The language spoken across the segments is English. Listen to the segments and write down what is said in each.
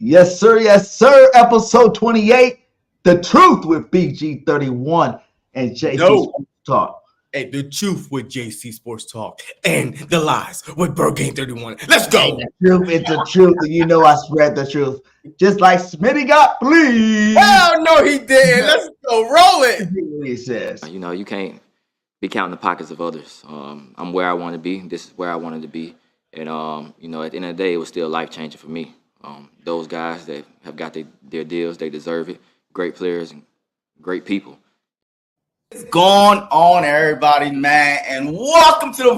Yes, sir. Yes, sir. Episode 28, The Truth with BG31 and JC Sports Talk. Hey, the truth with JC Sports Talk and the lies with Birdgang 31. Let's go. Hey, the truth is the truth, and you know I spread the truth. Just like Smitty got fleeced. Hell no, he didn't. Let's go. Roll it. He says. You know, you can't be counting the pockets of others. I'm where I want to be. This is where I wanted to be. And, you know, at the end of the day, it was still life-changing for me. Those guys that have got their deals, they deserve it. Great players and great people. What's going on, everybody, man? And welcome to the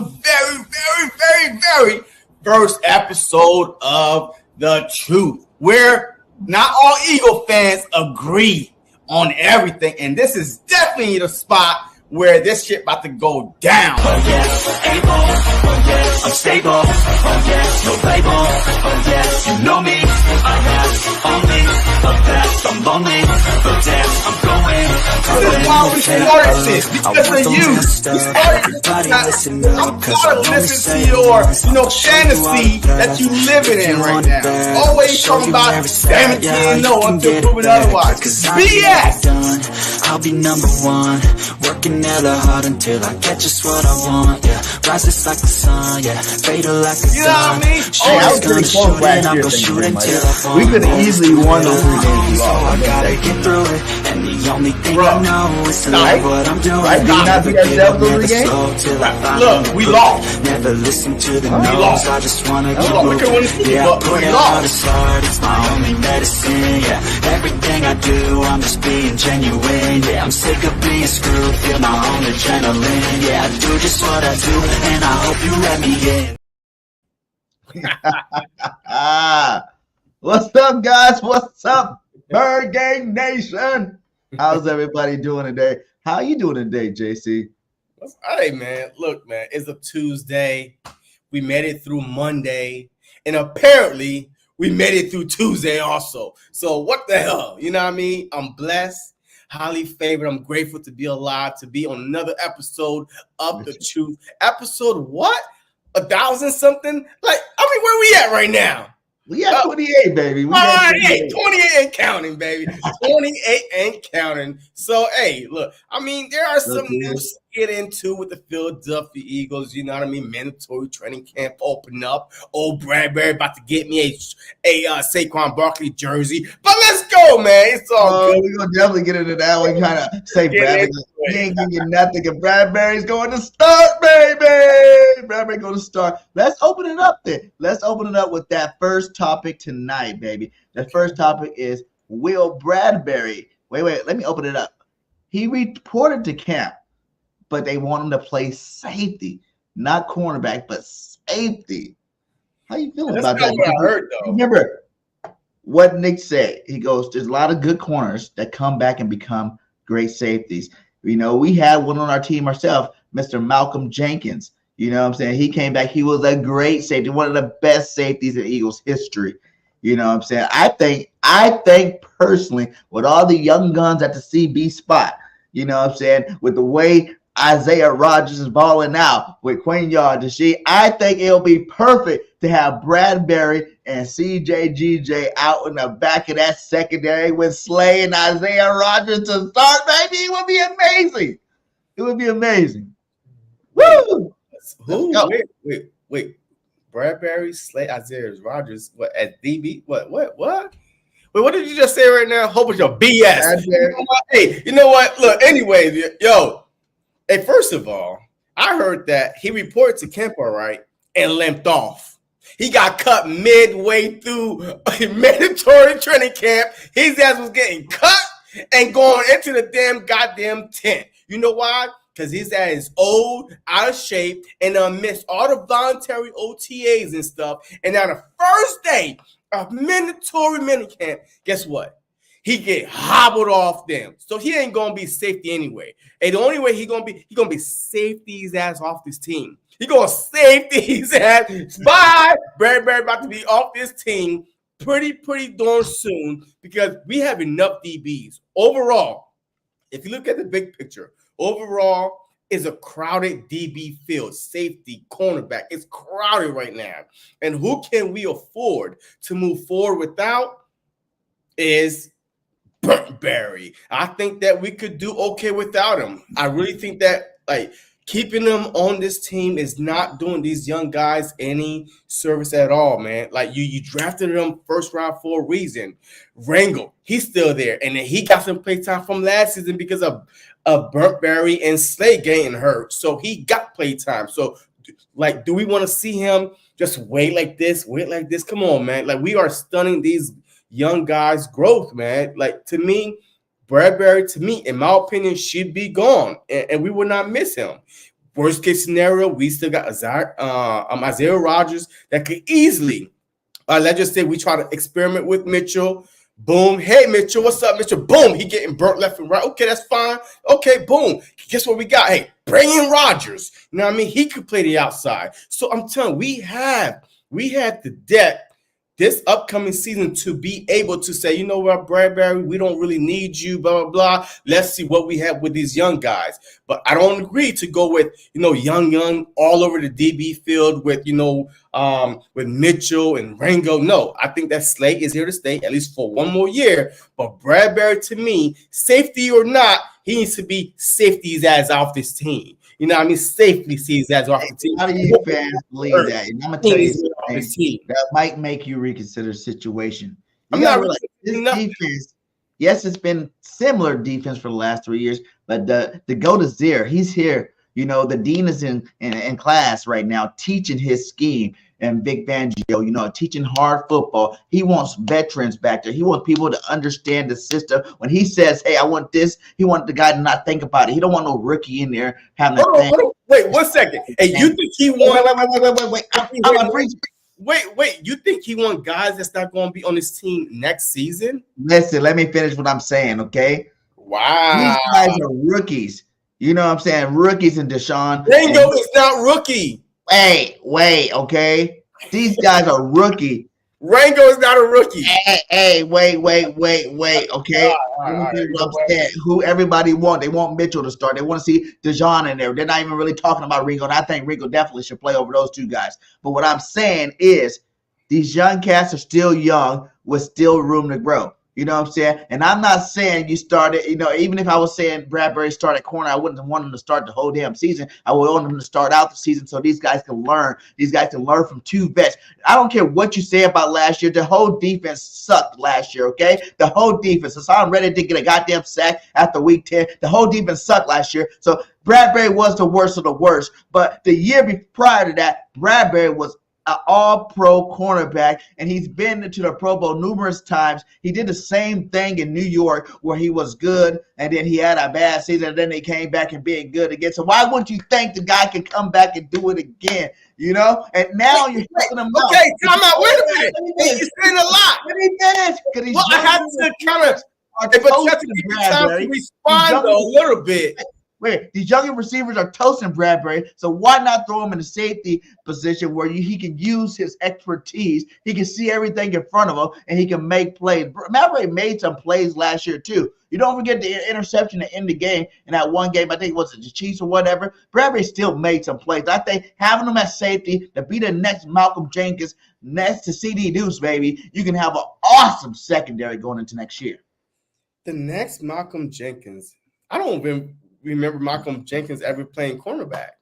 very first episode of The Truth, where not all Eagle fans agree on everything. And this is definitely the spot where this shit about to go down. Oh yes, able. Oh yes, I'm stable. Oh yes, no label. Oh yes, you know me. I have only the best. I'm lonely, but damn, I'm going. This is why we started this, because of you. We started this. I'm tired of listening to your, fantasy that you living in right now. Always talking about damn it, no until proven otherwise. BS. I'll be number one, working hella hard until I get just what I want. Yeah, rises like the sun. Yeah, fatal like a You know what I mean? I was pretty close last year. We could have easily won those 3 games we lost. I gotta get through it, and the only thing I know is to love what I'm doing. Right? Did you not beat ourselves those 3 games? Look, we lost. Never listen to the no's. I just wanna keep We could win the moving. Super Yeah, Bowl, put we it lost. all aside. It's my only medicine. Yeah, everything I do, I'm just being genuine. Yeah, I'm sick of being screwed. Feel my own adrenaline. Yeah, I do just what I do, and I hope you let me in. What's up, guys? What's up, Birdgang Nation? How's everybody doing today? How you doing today, JC? Hey, man. Look, man, it's a Tuesday. We made it through Monday. And apparently, we made it through Tuesday also. So what the hell? You know what I mean? I'm blessed, highly favored. I'm grateful to be alive, to be on another episode of The Truth. Episode what? 1,000 something? Like, I mean, where we at right now? We got 28, baby. We got 28. 28 and counting, baby. 28 and counting. So, hey, look, I mean, there are some news to get into with the Philadelphia Eagles. You know what I mean? Mandatory training camp open up. Old Bradberry about to get me a Saquon Barkley jersey. But let's go, man. It's all good. We're going to definitely get into that one. Kind of say Bradberry. He ain't giving you nothing. And Bradberry's going to start, baby. Bradberry going to start. Let's open it up then. Let's open it up with that first topic tonight, baby. The first topic is Will Bradberry. Wait. Let me open it up. He reported to camp, but they want him to play safety, not cornerback, but safety. How you feeling about that? What I heard, though. Remember what Nick said. He goes, there's a lot of good corners that come back and become great safeties. You know, we had one on our team ourselves, Mr. Malcolm Jenkins. You know what I'm saying? He came back. He was a great safety, one of the best safeties in Eagles history. You know what I'm saying? I think personally, with all the young guns at the CB spot, you know what I'm saying, with the way Isaiah Rodgers is balling out with Quinyon Deshae, I think it'll be perfect to have Bradberry and CJGJ out in the back of that secondary with Slay and Isaiah Rodgers to start, baby. It would be amazing. It would be amazing. Woo! Who? Wait. Bradberry, Slay, Isaiah Rodgers, what, at DB? What? Wait, what did you just say right now? A whole bunch of BS. You know what? Look, anyway, yo. Hey, first of all, I heard that he reported to camp, all right, and limped off. He got cut midway through a mandatory training camp. His ass was getting cut and going into the damn goddamn tent. You know why? Because his ass is old, out of shape, and missed all the voluntary OTAs and stuff. And on the first day of mandatory minicamp, guess what? He get hobbled off them. So he ain't gonna be safety anyway. And the only way he gonna be safety's ass off this team. He gonna safety's ass. Bye. Bradberry about to be off this team pretty darn soon because we have enough DBs. Overall, if you look at the big picture, overall is a crowded DB field, safety, cornerback. It's crowded right now. And who can we afford to move forward without? is Bradberry. I think that we could do okay without him. I really think that keeping them on this team is not doing these young guys any service at all, man. Like you drafted them first round for a reason. Rangel, he's still there, and then he got some play time from last season because of Bradberry and Slade getting hurt, so he got play time. So, do we want to see him just wait like this? Come on, man. We are stunning these young guys' growth, man. To me, Bradberry, in my opinion, should be gone, and we will not miss him. Worst case scenario, we still got Isaiah Rodgers that could easily, let's just say we try to experiment with Mitchell. Boom. Hey, Mitchell, what's up, Mitchell? Boom. He getting burnt left and right. Okay, that's fine. Okay, boom. Guess what we got? Hey, bring in Rodgers. You know what I mean? He could play the outside. So I'm telling you, we have the depth this upcoming season to be able to say, you know what, Bradberry, we don't really need you, blah, blah, blah. Let's see what we have with these young guys. But I don't agree to go with, young all over the DB field with, with Mitchell and Rangel. No, I think that Slate is here to stay at least for one more year. But Bradberry, to me, safety or not, he needs to be safety's ass off this team. You know what I mean? Safely sees that off the team. How do you fans believe that? And I'm going to tell you something that might make you reconsider the situation. I'm not really this defense. Yes, it's been similar defense for the last 3 years, but the GOAT is there. He's here. The dean is in class right now teaching his scheme. And Vic Fangio, teaching hard football. He wants veterans back there. He wants people to understand the system. When he says, hey, I want this, he wants the guy to not think about it. He don't want no rookie in there having to think. Wait, 1 second. Hey, you think he wants Wait, you think he wants guys that's not going to be on his team next season? Listen, let me finish what I'm saying, okay? Wow. These guys are rookies. You know what I'm saying? Rookies and Deshaun. Ringo is not rookie. Wait, okay? These guys are rookie. Rango is not a rookie. Hey, wait, okay? Who everybody want? They want Mitchell to start. They want to see DeJohn in there. They're not even really talking about Ringo, and I think Ringo definitely should play over those two guys. But what I'm saying is these young cats are still young with still room to grow. You know what I'm saying? And I'm not saying you started, even if I was saying Bradberry started corner, I wouldn't want him to start the whole damn season. I would want him to start out the season so these guys can learn. These guys can learn from two vets. I don't care what you say about last year. The whole defense sucked last year, okay? The whole defense. So I'm ready to get a goddamn sack after week 10. The whole defense sucked last year. So Bradberry was the worst of the worst. But the year prior to that, Bradberry was an all-pro cornerback, and he's been to the Pro Bowl numerous times. He did the same thing in New York where he was good, and then he had a bad season, and then he came back and being good again. So why wouldn't you think the guy can come back and do it again? And now you're picking him up. Okay, time out. Wait a minute. He's saying a lot. Let me finish. Well, I have to kind of but you have to give me time to respond a little bit. Wait, these younger receivers are toasting Bradberry, so why not throw him in the safety position where he can use his expertise? He can see everything in front of him, and he can make plays. Bradberry made some plays last year, too. You don't forget the interception to end the game in that one game. I think it was the Chiefs or whatever. Bradberry still made some plays. I think having him at safety to be the next Malcolm Jenkins, next to CD Deuce, baby, you can have an awesome secondary going into next year. The next Malcolm Jenkins, I don't even remember Malcolm Jenkins ever playing cornerback.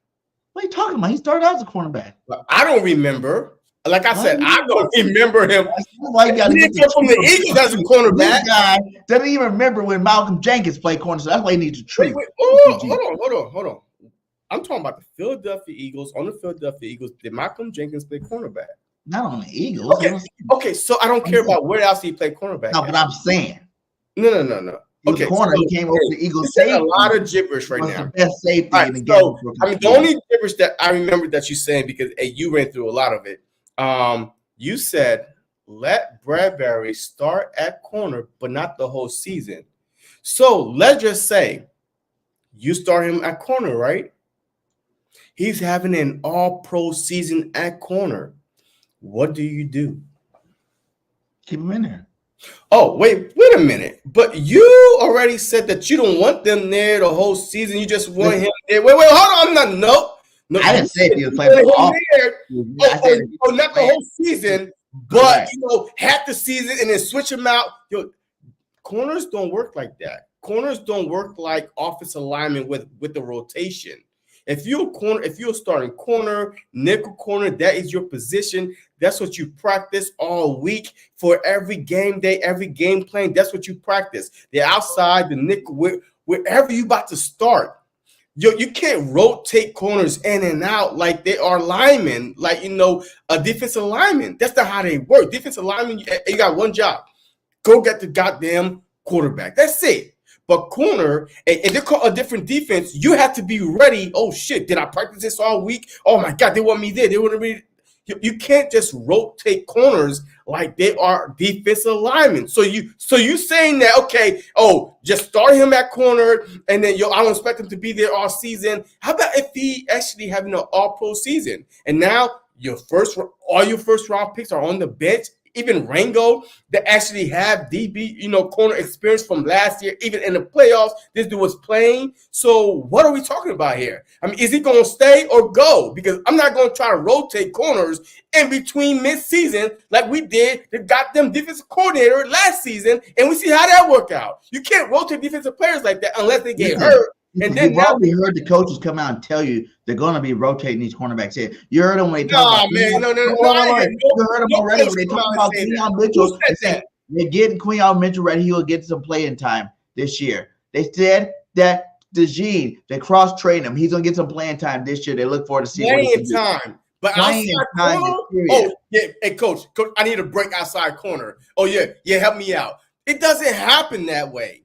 What are you talking about? He started out as a cornerback. Well, I don't remember. Like I said, I don't remember him. Why you got he didn't come from the Eagles as a cornerback. This guy doesn't even remember when Malcolm Jenkins played corner, so that's why he needs to treat. Hold on. I'm talking about the Philadelphia Eagles. On the Philadelphia Eagles, did Malcolm Jenkins play cornerback? Not on the Eagles. Okay, so I don't care about where else he played cornerback. No, but I'm saying. No. Okay, corner. He came over to the Eagles. A lot of gibberish right now. The best safety in the game. So, the only gibberish that I remember that you're saying, because you ran through a lot of it. You said let Bradberry start at corner, but not the whole season. So let's just say you start him at corner, right? He's having an all-pro season at corner. What do you do? Keep him in there. Oh, wait a minute. But you already said that you don't want them there the whole season. You just want him there. Wait, hold on. No, I didn't say he was playing for all. Not the whole season, but half the season and then switch him out. Corners don't work like that. Corners don't work like offensive linemen with the rotation. If you're a starting corner, nickel corner, that is your position. That's what you practice all week for every game day, every game plan. That's what you practice. The outside, the nickel, wherever you about to start. You can't rotate corners in and out like they are linemen, like, a defensive lineman. That's not how they work. Defensive lineman, you got one job. Go get the goddamn quarterback. That's it. But corner, if they call a different defense, you have to be ready. Oh, shit, did I practice this all week? Oh, my God, they want me there. They want me. You can't just rotate corners like they are defensive linemen. So you saying that, okay, just start him at corner, and then I don't expect him to be there all season. How about if he actually having an all-pro season? And now all your first round picks are on the bench. Even Rango, that actually have DB, corner experience from last year, even in the playoffs, this dude was playing. So what are we talking about here? I mean, is he going to stay or go? Because I'm not going to try to rotate corners in between mid-season like we did the goddamn defensive coordinator last season, and we see how that worked out. You can't rotate defensive players like that unless they get hurt. And then you've already heard the coaches come out and tell you they're going to be rotating these cornerbacks in. You heard them when they talk about no. You heard them already when they talk about Quinyon Mitchell. They're getting Quinyon Mitchell ready. He will get some playing time this year. They said that DeJean, they cross-train him. He's going to get some playing time this year. They look forward to seeing what he can do. Time. But outside corner, hey, coach, I need a break outside corner. Oh, yeah, help me out. It doesn't happen that way.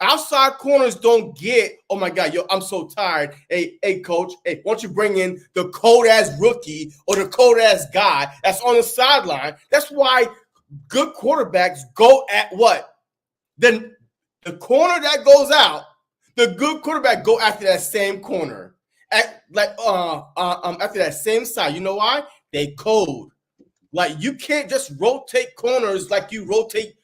Outside corners don't get, oh my God, I'm so tired. Hey, coach, why don't you bring in the cold-ass rookie or the cold-ass guy that's on the sideline? That's why good quarterbacks go at what? Then the corner that goes out, the good quarterback go after that same corner. After that same side. You know why? They code. Like, you can't just rotate corners like you rotate,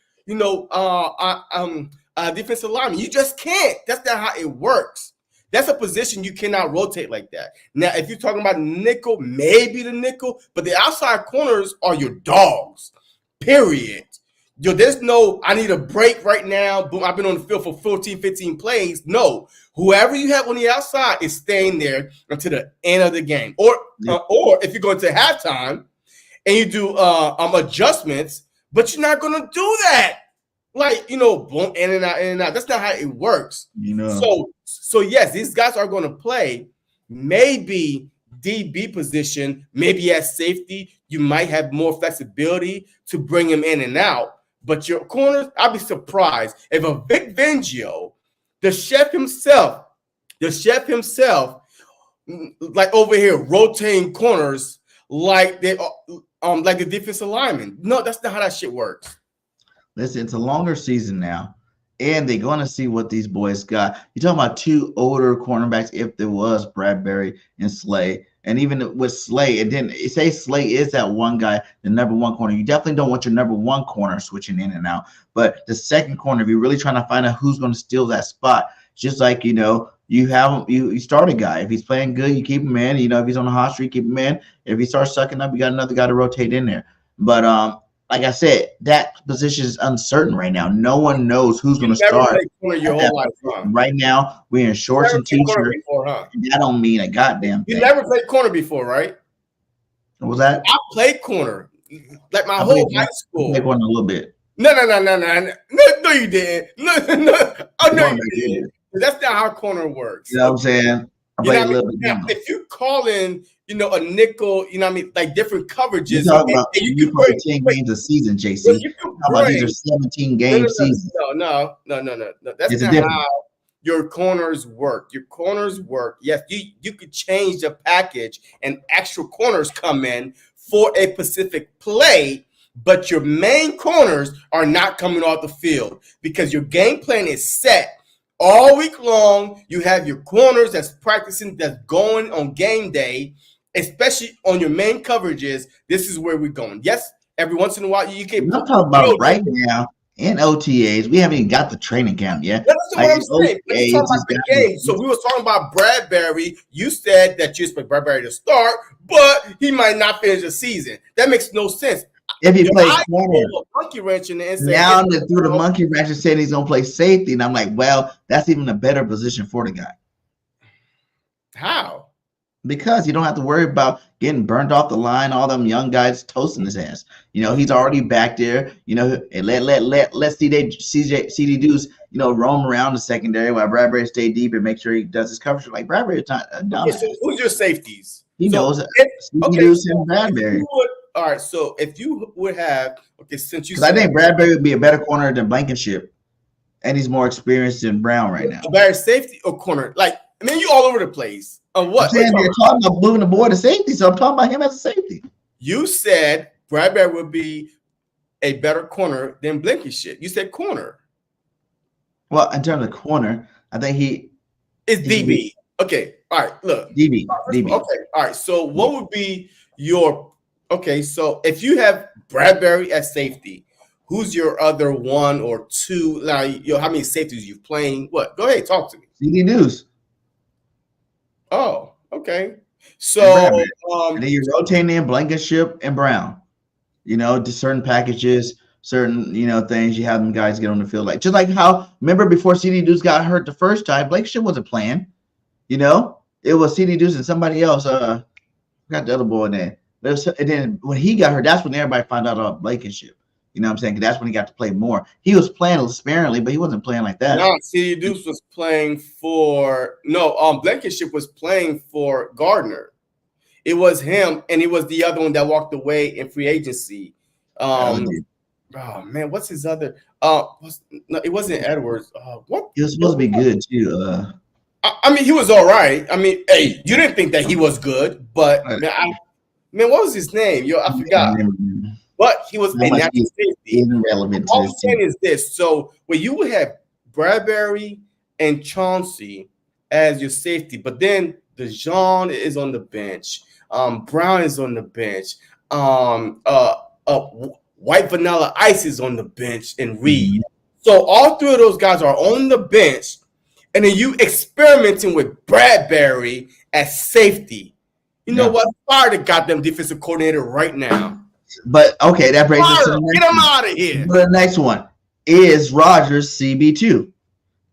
defensive lineman. You just can't. That's not how it works. That's a position you cannot rotate like that. Now, if you're talking about nickel, maybe the nickel, but the outside corners are your dogs, period. There's no, I need a break right now. Boom, I've been on the field for 14, 15 plays. No. Whoever you have on the outside is staying there until the end of the game. Or if you're going to halftime and you do adjustments, but you're not going to do that. Like, boom, in and out. That's not how it works. So yes, these guys are going to play maybe DB position, maybe at safety. You might have more flexibility to bring him in and out. But your corners, I'd be surprised if a Vic Fangio, the chef himself, like over here rotating corners like they like the defensive lineman. No, that's not how that shit works. Listen, it's a longer season now, and they're going to see what these boys got. You're talking about two older cornerbacks, if there was Bradberry and Slay, and even with Slay, and then say Slay is that one guy, the number one corner. You definitely don't want your number one corner switching in and out. But the second corner, if you're really trying to find out who's going to steal that spot, just like, you have you start a guy. If he's playing good, you keep him in. If he's on the hot streak, keep him in. If he starts sucking up, you got another guy to rotate in there. But like I said, that position is uncertain right now. No one knows who's going to start. Your whole life, right now, we're in shorts and t-shirts. That don't mean a goddamn thing. You never played corner before, right? What was that? I played corner like my whole high school. I played one a little bit. No, you didn't. No. Oh, no, you didn't. That's not how corner works. You know what I'm saying? I played a little bit. Now, if you call in, a nickel, like different coverages. You play 10 games a season, JC. How about these are 17 game seasons? No. That's not how your corners work. Your corners work. Yes, you could change the package and extra corners come in for a specific play, but your main corners are not coming off the field because your game plan is set. All week long, you have your corners that's practicing, that's going on game day, especially on your main coverages. This is where we're going. Yes, every once in a while, you can. I'm talking about right now in OTAs. We haven't even got the training camp yet. That's what I'm saying. Let's talk about the game. So we were talking about Bradberry. You said that you expect Bradberry to start, but he might not finish the season. That makes no sense. If he plays corner, monkey wrench in there and say, now they threw the monkey wrench and said he's gonna play safety, and I'm like, well, that's even a better position for the guy. How? Because you don't have to worry about getting burned off the line, all them young guys toasting his ass. You know, he's already back there, you know, and let CD Deuce, you know, roam around the secondary while Bradberry stay deep and make sure he does his coverage. Like Bradberry's not Okay, so who's your safeties? He knows CD Deuce and Bradberry. All right, so if you would have, since you, because I think Bradberry would be a better corner than Blankenship, and he's more experienced than Brown right now. A better safety or corner? Like, I mean, you all over the place. What? You're talking about moving the boy to safety, so I'm talking about him as a safety. You said Bradberry would be a better corner than Blankenship. You said corner. Well, in terms of corner, I think he is DB. Okay, all right. Look, DB. Okay, all right. So, what would be your? Okay, so if you have Bradberry at safety, who's your other one or two? Like, how many safeties you've playing? What? Go ahead, talk to me. CD Deuce. Oh, okay. So, and then you're rotating in Blankenship and Brown. You know, to certain packages, certain, you know, things, you have them guys get on the field. Like, just like how, remember before CD Deuce got hurt the first time, Blankenship wasn't playing. You know, it was CD Deuce and somebody else. Got the other boy in there. And then when he got hurt, that's when everybody found out about Blankenship. You know what I'm saying? That's when he got to play more. He was playing sparingly, but he wasn't playing like that. No, CD Deuce was playing for Blankenship was playing for Gardner. It was him, and it was the other one that walked away in free agency. Oh man, what's his other? No, it wasn't Edwards. What? He was supposed to be good too. I mean, he was all right. I mean, hey, you didn't think that he was good, but man, what was his name? Yo, I forgot. But he was a natural safety. Irrelevant. All I'm saying is this: so when you would have Bradberry and Chauncey as your safety, but then DeJean is on the bench, Brown is on the bench, White Vanilla Ice is on the bench, and Reed. So all three of those guys are on the bench, and then you experimenting with Bradberry as safety. You know what? Fire the goddamn defensive coordinator right now. But okay, that brings us to the next get him out of here. The next one is Rodgers CB2,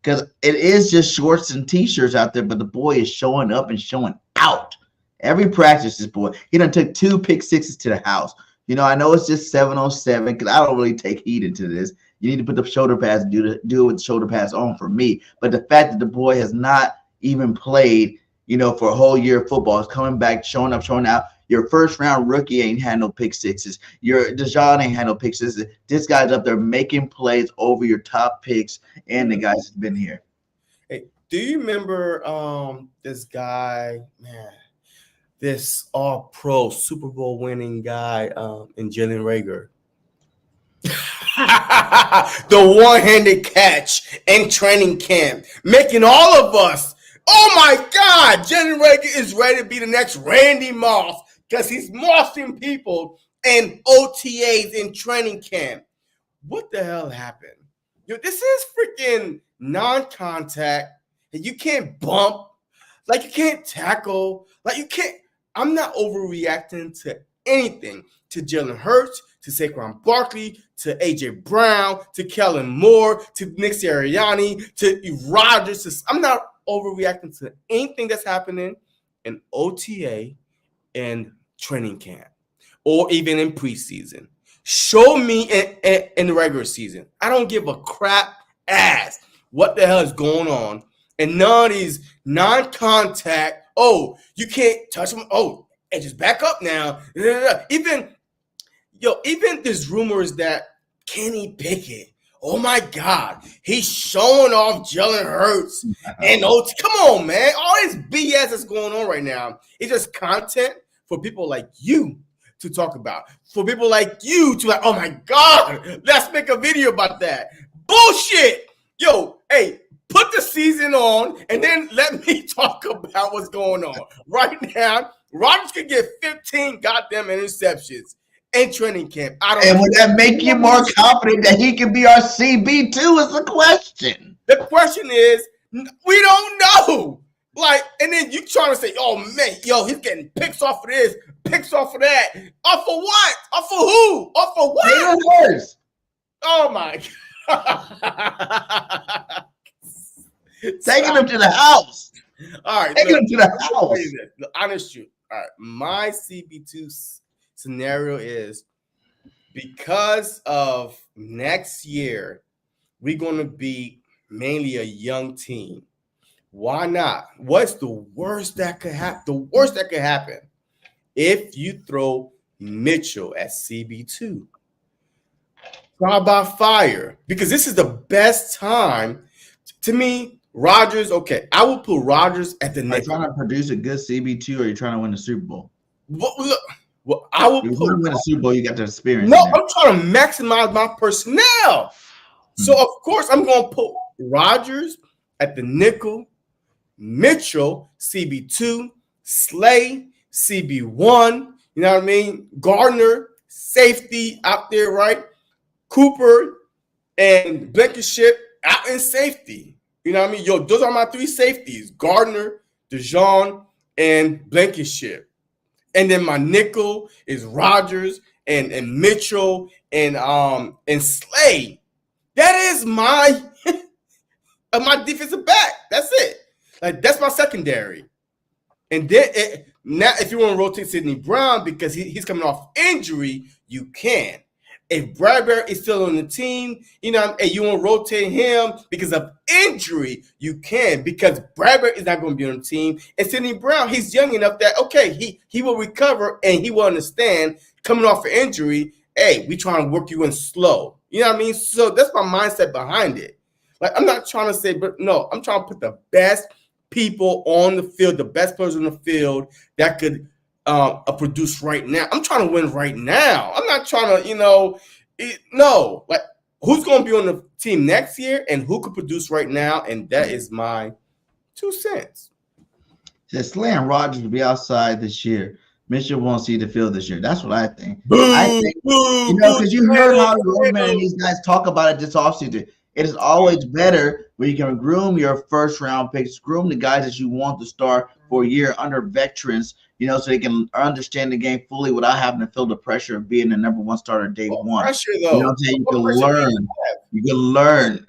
because it is just shorts and t-shirts out there, but the boy is showing up and showing out every practice. This boy, he done took 2 pick sixes to the house. You know, I know it's just 707 because I don't really take heed into this. You need to put the shoulder pads, do it with the shoulder pads on for me. But the fact that the boy has not even played, you know, for a whole year of football, is coming back, showing up, showing out. Your first round rookie ain't had no pick sixes. Your DeJean ain't had no pick sixes. This guy's up there making plays over your top picks, and the guys have been here. Hey, do you remember this guy, man? This all-pro Super Bowl winning guy in Jalen Reagor. The one-handed catch in training camp, making all of us, oh my God, Jalen Reagor is ready to be the next Randy Moss because he's mossing people in OTAs in training camp. What the hell happened? Yo, this is freaking non-contact, and you can't bump, like you can't tackle, like you can't. I'm not overreacting to anything, to Jalen Hurts, to Saquon Barkley, to AJ Brown, to Kellen Moore, to Nick Sirianni, to Rodgers. I'm not overreacting to anything that's happening in OTA and training camp or even in preseason. Show me in the regular season. I don't give a crap ass what the hell is going on. And none of these non-contact, oh, you can't touch them. Oh, and just back up now. Even there's rumors that Kenny Pickett, oh my God, he's showing off Jalen Hurts. And come on, man. All this BS that's going on right now, it's just content for people like you to talk about. For people like you to like, oh my God, let's make a video about that. Bullshit. Yo, hey, put the season on and then let me talk about what's going on. Right now, Rodgers could get 15 goddamn interceptions in training camp. And would that make you more confident that he can be our CB2 is the question. The question is, we don't know. Like, and then you trying to say, oh, man, yo, he's getting picks off of this, picks off of that. Off of what? Off of who? Off of what? Jalen Hurts. Oh my God. Taking him to the house. All right. Taking him to the house. The honest truth. All right. My CB2 scenario is because of next year, we're going to be mainly a young team. Why not? What's the worst that could happen? The worst that could happen if you throw Mitchell at CB2. Try by fire, because this is the best time. To me, Rodgers, okay, I will put Rodgers at the Are you nickel. trying to produce a good CB2 or are you trying to win the Super Bowl? Well, I will If you put. want to win the Super Bowl, you got the experience. No, I'm trying to maximize my personnel. So, of course, I'm going to put Rodgers at the nickel, Mitchell, CB2, Slay, CB1, you know what I mean? Gardner, safety out there, right? Cooper and Blankenship out in safety. You know what I mean? Yo, those are my three safeties: Gardner, DeJean, and Blankenship. And then my nickel is Rodgers and Mitchell and Slay. That is my my defensive back. That's it. Like, that's my secondary. And then now, if you want to rotate Sidney Brown because he's coming off injury, you can. If Bradberry is still on the team, you know, and you want to rotate him because of injury, you can, because Bradberry is not going to be on the team. And Sidney Brown, he's young enough that, okay, he will recover and he will understand coming off an injury, hey, we trying to work you in slow. You know what I mean? So that's my mindset behind it. Like, I'm not trying to say, but no, I'm trying to put the best people on the field, the best players on the field that could produce right now. I'm trying to win right now. I'm not trying to, no. Like, who's going to be on the team next year and who could produce right now? And that is my 2 cents. Says Slay and Rodgers will be outside this year. Mitchell won't see the field this year. That's what I think. I think, because you heard how Roseman and these guys talk about it this offseason. It is always better when you can groom your first-round picks, groom the guys that you want to start for a year under veterans, so they can understand the game fully without having to feel the pressure of being the number one starter day one. Pressure, though. You know what I'm saying? You can learn,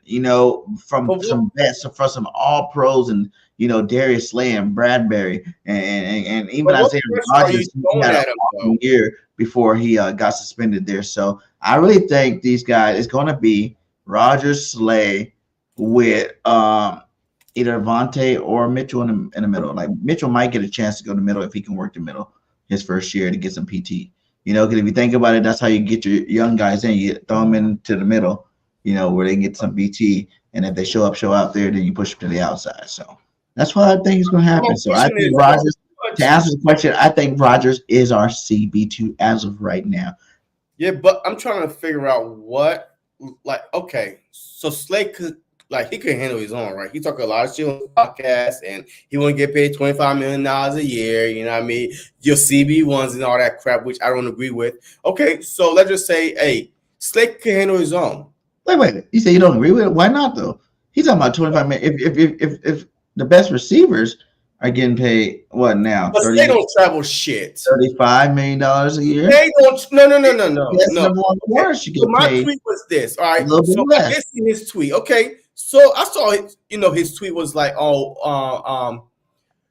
from some vets, from some all-pros and, Darius Slay and Bradberry and even Isaiah Rodgers had an awesome year before he got suspended there. So I really think these guys, it's going to be Rodgers, Slay with either Vontae or Mitchell in the middle. Like, Mitchell might get a chance to go to the middle if he can work the middle his first year to get some PT. Because if you think about it, that's how you get your young guys in. You throw them into the middle, where they can get some PT. And if they show out there, then you push them to the outside. So that's what I think is going to happen. So I think Rodgers, to answer the question, I think Rodgers is our CB2 as of right now. Yeah, but I'm trying to figure out okay, so Slay could, he could handle his own, right? He talk a lot of shit on the podcast, and he want to get paid $25 million a year, you know what I mean? Your CB1s and all that crap, which I don't agree with. Okay, so let's just say, hey, Slay can handle his own. Wait. You say you don't agree with it? Why not, though? He's talking about $25 million. If the best receivers are getting paid, what now? But they don't travel shit. $35 million a year? They don't. No. Yes, so my tweet was this. All right. So I guess in his tweet. Okay. So I saw his tweet was like,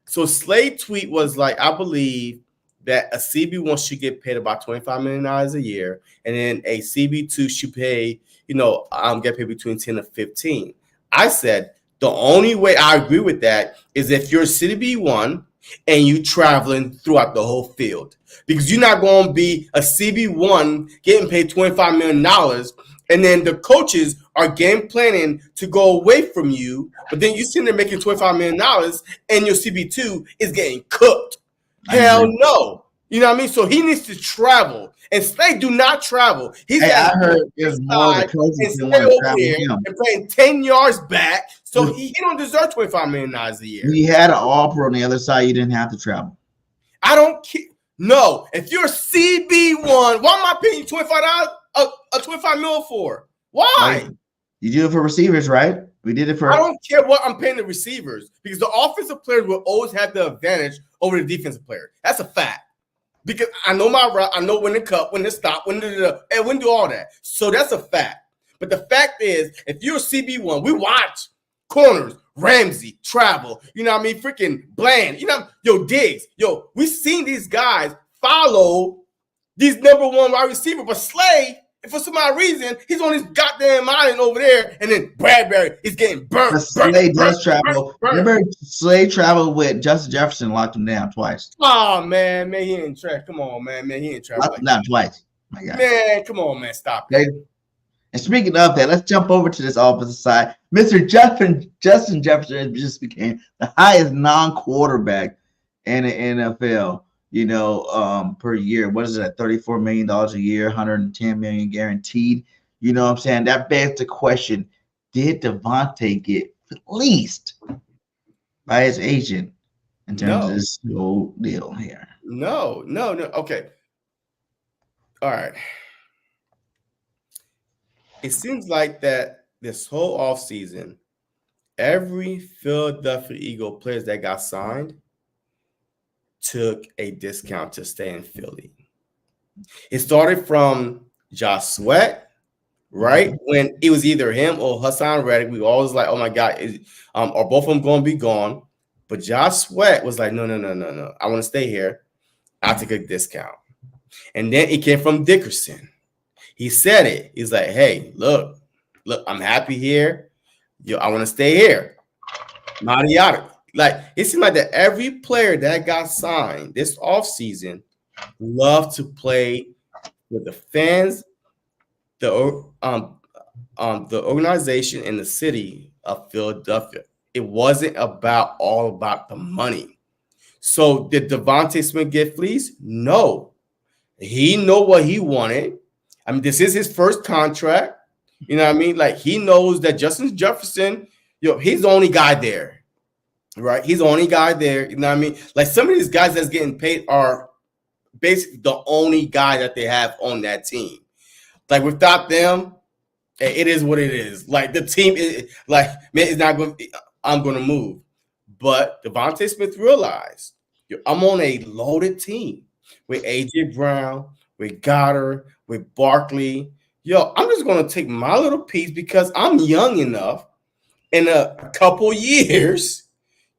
so Slade tweet was like, I believe that a CB1 should get paid about $25 million a year, and then a CB2 should pay, get paid between 10 to 15. I said, the only way I agree with that is if you're CB1 and you traveling throughout the whole field, because you're not going to be a CB1 getting paid $25 million, and then the coaches are game planning to go away from you, but then you're sitting there making $25 million and your CB2 is getting cooked. Hell no. You know what I mean? So he needs to travel. And Slade do not travel. I heard there's more the coaches that want to travel him. And playing 10 yards back. So he don't deserve $25 million a year. He had an all-pro on the other side. You didn't have to travel. I don't care. No. If you're CB1, why am I paying you $25 million for? Why? You do it for receivers, right? We did it for. I don't care what I'm paying the receivers, because the offensive players will always have the advantage over the defensive player. That's a fact. Because I know my route, I know when to cut, when to stop, when to do all that. So that's a fact. But the fact is, if you're a CB1, we watch corners, Ramsey, Travel, you know what I mean? Freaking Bland, you know, yo, Diggs, yo, we seen these guys follow these number one wide receiver, but Slay, and for some odd reason, he's on his goddamn island over there, and then Bradberry is getting burnt. Slay does travel. Remember, Slay traveled with Justin Jefferson, locked him down twice. Oh man, he ain't trash. Come on, man, he ain't trash. Locked him down twice. My God. Man, come on, man, stop. Okay. And speaking of that, let's jump over to this offensive side. Mr. Justin Jefferson just became the highest non-quarterback in the NFL, you know, per year. What is it, at $34 million a year, $110 million guaranteed? You know what I'm saying? That begs the question, did Devontae get fleeced by his agent in terms of this whole deal here? No. Okay. All right. It seems like that this whole offseason, every Philadelphia Eagle players that got signed took a discount to stay in Philly. It started from Josh Sweat, right? When it was either him or Hassan Reddick, we were always like, oh my God, are both of them going to be gone? But Josh Sweat was like, no. I want to stay here. I'll take a discount. And then it came from Dickerson. He said it. He's like, hey, look, I'm happy here. Yo, I want to stay here. Yada. Like, it seemed like that every player that got signed this offseason loved to play with the fans, the organization, and the city of Philadelphia. It wasn't all about the money. So did Devontae Smith get fleeced? No. He know what he wanted. I mean, this is his first contract. You know what I mean? Like, he knows that Justin Jefferson, he's the only guy there, right? He's the only guy there. You know what I mean? Like, some of these guys that's getting paid are basically the only guy that they have on that team. Like, without them, it is what it is. Like, the team is like, man, it's not going. I'm going to move. But Devontae Smith realized, I'm on a loaded team with AJ Brown, with Goddard, with Barkley. I'm just going to take my little piece because I'm young enough in a couple years,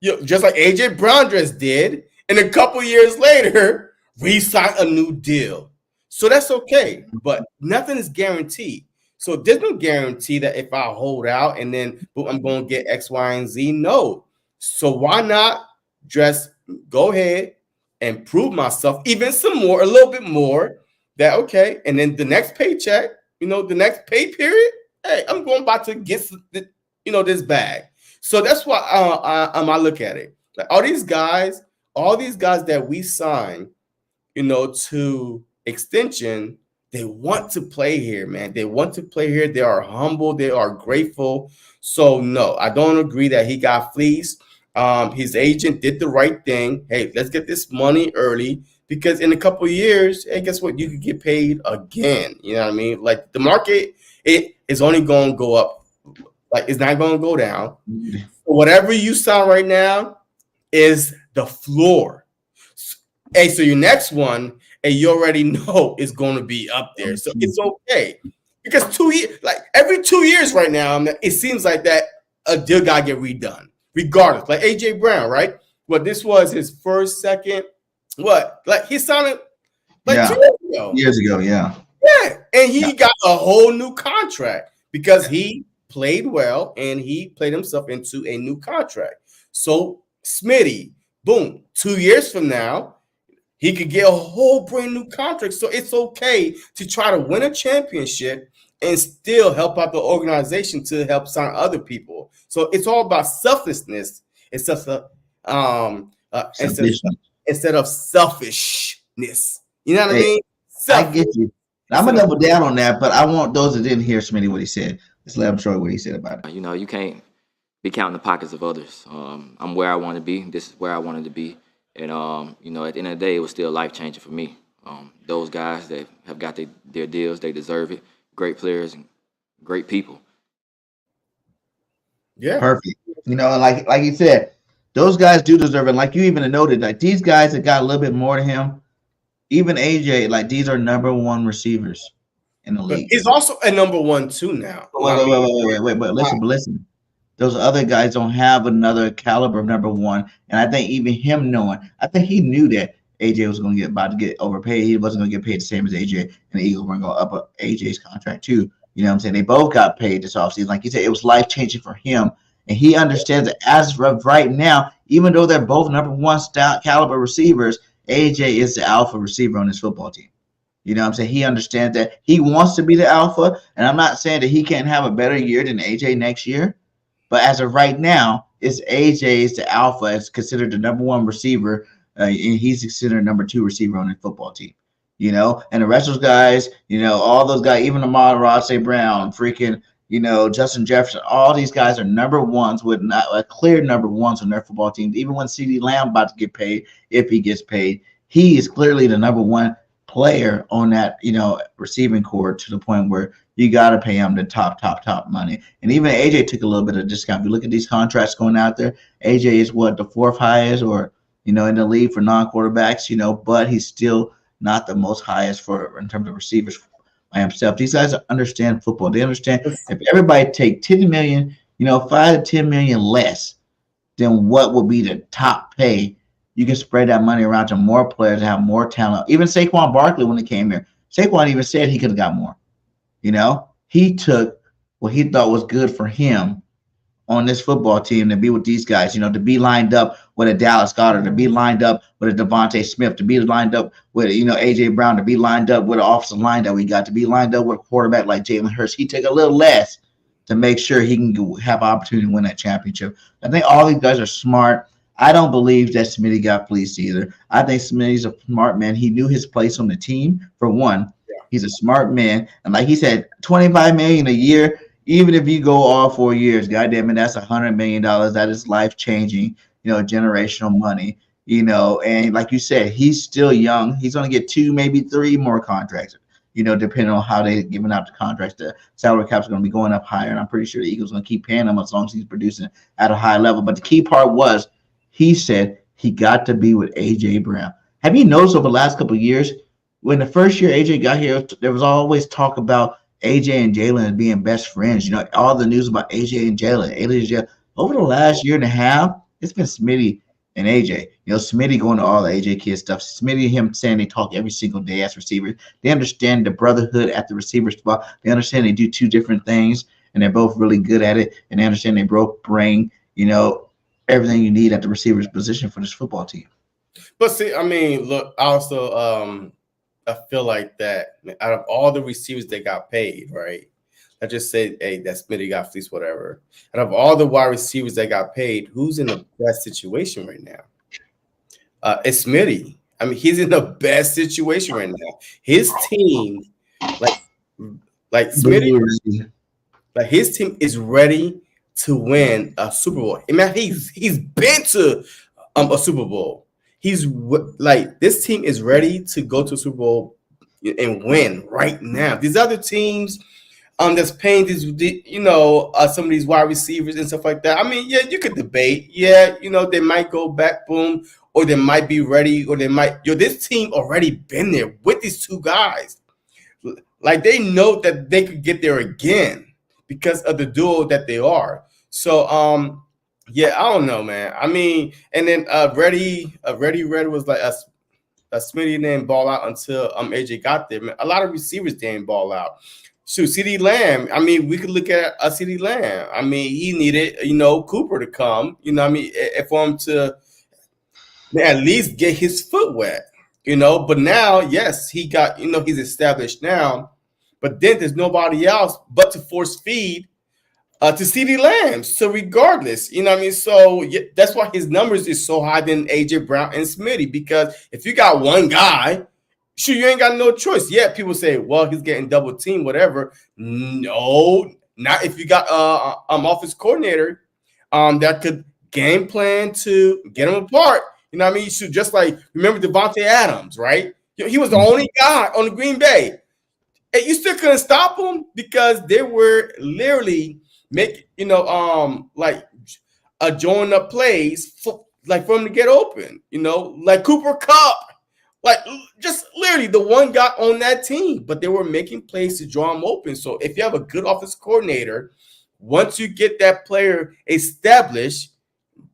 just like AJ Brown just did, and a couple years later, re-sign a new deal. So that's okay, but nothing is guaranteed. So there's no guarantee that if I hold out and then I'm going to get X, Y, and Z. No. So why not just go ahead and prove myself even some more, a little bit more, that okay, and then the next paycheck, the next pay period, hey, I'm about to get this bag. So that's why I look at it. Like all these guys that we sign, to extension, they want to play here, man. They want to play here. They are humble. They are grateful. So no, I don't agree that he got fleeced. His agent did the right thing. Hey, let's get this money early. Because in a couple of years, hey, guess what? You could get paid again. You know what I mean? Like the market, it is only going to go up. Like it's not going to go down. Whatever you sign right now is the floor. Hey, so your next one, and you already know is going to be up there. So it's okay. Because 2 years, like every 2 years right now, it seems like that a deal got to get redone. Regardless. Like AJ Brown, right? Well, this was his first, second. What? Like he signed like 2 years ago. Years ago, yeah. Yeah. And he got a whole new contract because he played well and he played himself into a new contract. So Smitty, boom, 2 years from now, he could get a whole brand new contract. So it's okay to try to win a championship and still help out the organization to help sign other people. So it's all about selflessness. It's just instead of selfishness. You know what I mean? I get you. I'm going to double down on that, but I want those that didn't hear Smitty what he said. Let's let him show what he said about it. You can't be counting the pockets of others. I'm where I want to be. This is where I wanted to be. And, at the end of the day, it was still life-changing for me. Those guys that have got their deals, they deserve it. Great players and great people. Yeah. Perfect. Like you said, those guys do deserve it. Like you even noted, like these guys that got a little bit more to him, even AJ, like these are number one receivers in the league. He's also a number 1 too now. Wait. Listen. Those other guys don't have another caliber of number 1, and I think even him knowing, I think he knew that AJ was going to about to get overpaid. He wasn't going to get paid the same as AJ, and the Eagles were going to go up AJ's contract too. You know what I'm saying? They both got paid this offseason. Like you said, it was life-changing for him, and he understands that as of right now, even though they're both number 1 caliber receivers, AJ is the alpha receiver on this football team. You know what I'm saying? He understands that he wants to be the alpha, and I'm not saying that he can't have a better year than AJ next year, but as of right now, it's AJ is the alpha. It's considered the number 1 receiver, and he's considered number 2 receiver on the football team. You know, and the rest of those guys, you know, all those guys, even Amon-Ra St. Brown, freaking, you know, Justin Jefferson, all these guys are number 1s with not a clear number 1s on their football teams. Even when CeeDee Lamb about to get paid, if he gets paid, he is clearly the number 1 player on that, you know, receiving core to the point where you got to pay him the top money. And even AJ took a little bit of discount. If you look at these contracts going out there, AJ is what, the 4th highest or, you know, in the league for non-quarterbacks, you know, but he's still not the most highest for in terms of receivers by himself. These guys understand football. They understand if everybody take 10 million, you know, 5 to 10 million less than what would be the top pay, you can spread that money around to more players that have more talent. Even Saquon Barkley, when he came here, Saquon even said he could have got more. You know, he took what he thought was good for him on this football team to be with these guys, you know, to be lined up with a Dallas Goedert, to be lined up with a Devontae Smith, to be lined up with, you know, A.J. Brown, to be lined up with an offensive line that we got, to be lined up with a quarterback like Jalen Hurts. He took a little less to make sure he can have an opportunity to win that championship. I think all these guys are smart. I don't believe that Smitty got fleeced either. I think Smitty's a smart man. He knew his place on the team, for one. Yeah. He's a smart man. And like he said, $25 million a year, even if you go all 4 years, goddamn it, that's $100 million. That is life-changing, you know, generational money, you know. And like you said, he's still young. He's going to get 2, maybe 3 more contracts, you know, depending on how they're giving out the contracts. The salary cap's going to be going up higher, and I'm pretty sure the Eagles are going to keep paying him as long as he's producing at a high level. But the key part was he said he got to be with A.J. Brown. Have you noticed over the last couple of years, when the first year A.J. got here, there was always talk about AJ and Jalen being best friends. You know, all the news about AJ and Jalen. Over the last year and a half, it's been Smitty and AJ. You know, Smitty going to all the AJ kid stuff. Smitty and him saying they talk every single day as receivers. They understand the brotherhood at the receiver spot. They understand they do 2 different things, and they're both really good at it. And they understand they both bring, you know, everything you need at the receiver's position for this football team. But see, I mean, look, also, I feel like that out of all the receivers that got paid, right? I just said, hey, that Smitty got fleeced, whatever. Out of all the wide receivers that got paid, who's in the best situation right now? It's Smitty. I mean, he's in the best situation right now. His team, like Smitty, like his team is ready to win a Super Bowl. I mean, he's been to a Super Bowl. He's like, this team is ready to go to Super Bowl and win right now. These other teams that's paying these, you know, some of these wide receivers and stuff like that. I mean, yeah, you could debate. Yeah, you know, they might go back, boom, or they might be ready, or they might. This team already been there with these 2 guys. Like, they know that they could get there again because of the duo that they are. So, yeah, I don't know, man. I mean, and then Reddy was like a Smitty didn't ball out until AJ got there. Man, a lot of receivers didn't ball out. Shoot, CeeDee Lamb. I mean, we could look at CeeDee Lamb. I mean, he needed, you know, Cooper to come. You know, I mean, for him to at least get his foot wet. You know, but now, yes, he got, you know, he's established now. But then there's nobody else but to force feed to CeeDee Lamb. So regardless, you know what I mean? So yeah, that's why his numbers is so high than AJ Brown and Smitty, because if you got one guy, sure, you ain't got no choice. Yeah, people say, well, he's getting double team, whatever. No, not if you got offense coordinator that could game plan to get them apart. You know what I mean? You should just like remember Devontae Adams, right? He was the only guy on the Green Bay. And you still couldn't stop him because they were literally make, you know, like join up plays for him to get open, you know, like Cooper Kupp Like, just literally the one guy on that team, but they were making plays to draw him open. So if you have a good offensive coordinator, once you get that player established,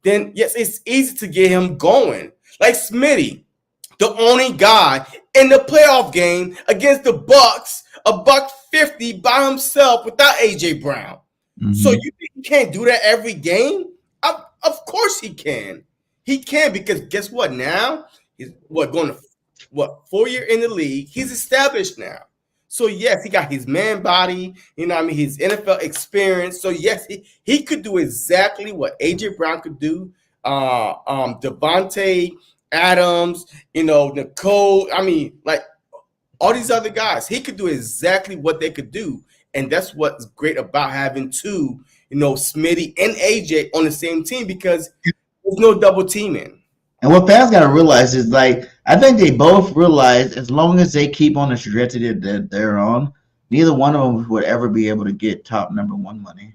then yes, it's easy to get him going. Like Smitty, the only guy in the playoff game against the Bucks, $150 by himself without AJ Brown. Mm-hmm. So you think he can't do that every game? Of course he can. He can, because guess what? Now he's going to 4 year in the league. He's established now. So yes, he got his man body, you know what I mean, his NFL experience. So yes, he could do exactly what AJ Brown could do. Devontae Adams, you know, Nicole, I mean, like all these other guys, he could do exactly what they could do. And that's what's great about having two, you know, Smitty and AJ on the same team, because there's no double teaming. And what fans got to realize is, like, I think they both realize as long as they keep on the trajectory that they're on, neither one of them would ever be able to get top number one money.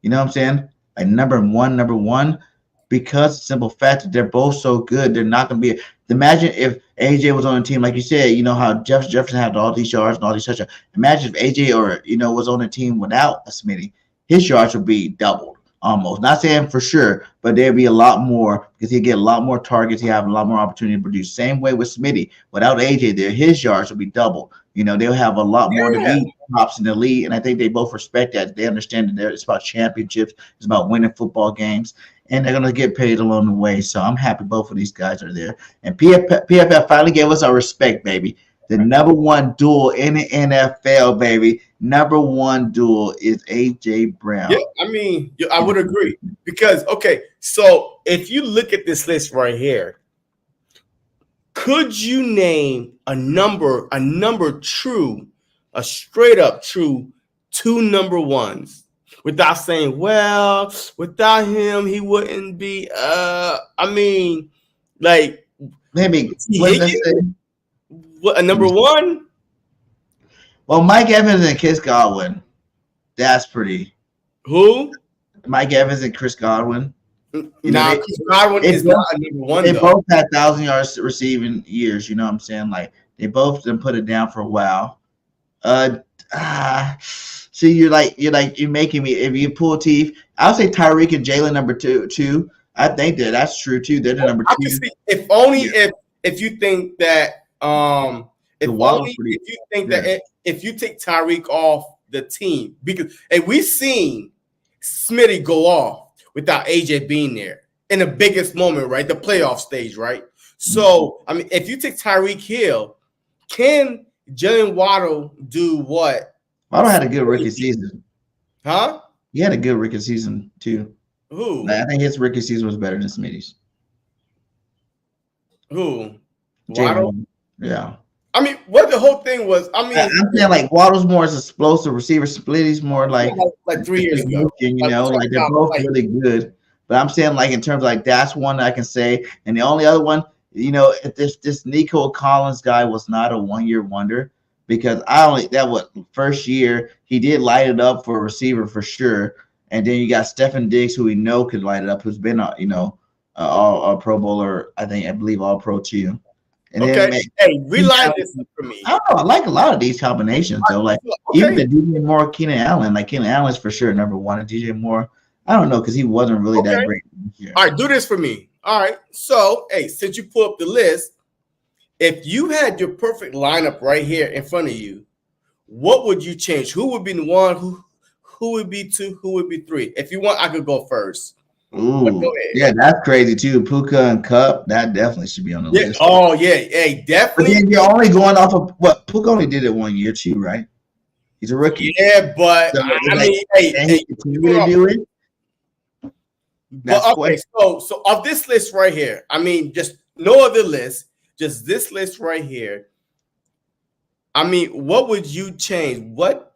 You know what I'm saying? Like number one, because the simple fact that they're both so good, they're not going to be. Imagine if AJ was on a team, like you said, you know how Jefferson had all these yards and all these touchdowns. Imagine if AJ was on a team without a Smitty, his yards would be doubled. Almost. Not saying for sure, but there'd be a lot more, because he'd get a lot more targets. He'd have a lot more opportunity to produce. Same way with Smitty. Without AJ there, his yards would be double. You know, they'll have a lot more to lead tops in the league. And I think they both respect that. They understand that it's about championships. It's about winning football games. And they're going to get paid along the way. So I'm happy both of these guys are there. And PFF finally gave us our respect, baby. The number one duel in the NFL, baby. Number one duel is AJ Brown. Yeah, I mean, I would agree. Because, okay, so if you look at this list right here, could you name a straight up true two number ones without saying, well, without him, he wouldn't be, I mean, like, maybe, what, a number one? Well, Mike Evans and Chris Godwin. That's pretty. Who? Mike Evans and Chris Godwin. Chris Godwin is not a number one. They both had 1,000 yards receiving years. You know what I'm saying? Like, they both done put it down for a while. See, you're making me. If you pull teeth, I'll say Tyreek and Jalen number two. I think that's true too. They're the number two. See, if only if you think that if you take Tyreek off the team, because we've seen Smitty go off without AJ being there in the biggest moment, right? The playoff stage, right? So, I mean, if you take Tyreek Hill, can Jalen Waddle do what? Waddle had a good rookie season. Huh? He had a good rookie season too. Who? I think his rookie season was better than Smitty's. Who? Waddle? Yeah. I mean, what the whole thing was, I'm saying like Waddle's more as an explosive receiver. Smitty's more like 3 years ago. You know, like they're both really good. But I'm saying, like, in terms of, like, that's one I can say. And the only other one, you know, if this Nico Collins guy was not a one-year wonder, because first year he did light it up for a receiver for sure. And then you got Stefon Diggs, who we know could light it up, who's been all Pro Bowler, I believe all Pro too. And okay, reline this for me. I don't know. I like a lot of these combinations though. Like even the DJ Moore, Keenan Allen. Like Keenan Allen's for sure number one, and DJ Moore, I don't know, because he wasn't really that great this year. All right, do this for me. All right. So, since you pull up the list, if you had your perfect lineup right here in front of you, what would you change? Who would be the one? Who would be two? Who would be three? If you want, I could go first. Ooh, yeah, that's crazy too. Puka and Cup, that definitely should be on the list. Oh yeah, definitely. But then you're only going off of what Puka only did it 1 year too, right? He's a rookie. Yeah, but so, do it. But, okay, so of this list right here, I mean, just no other list, just this list right here. I mean, what would you change? What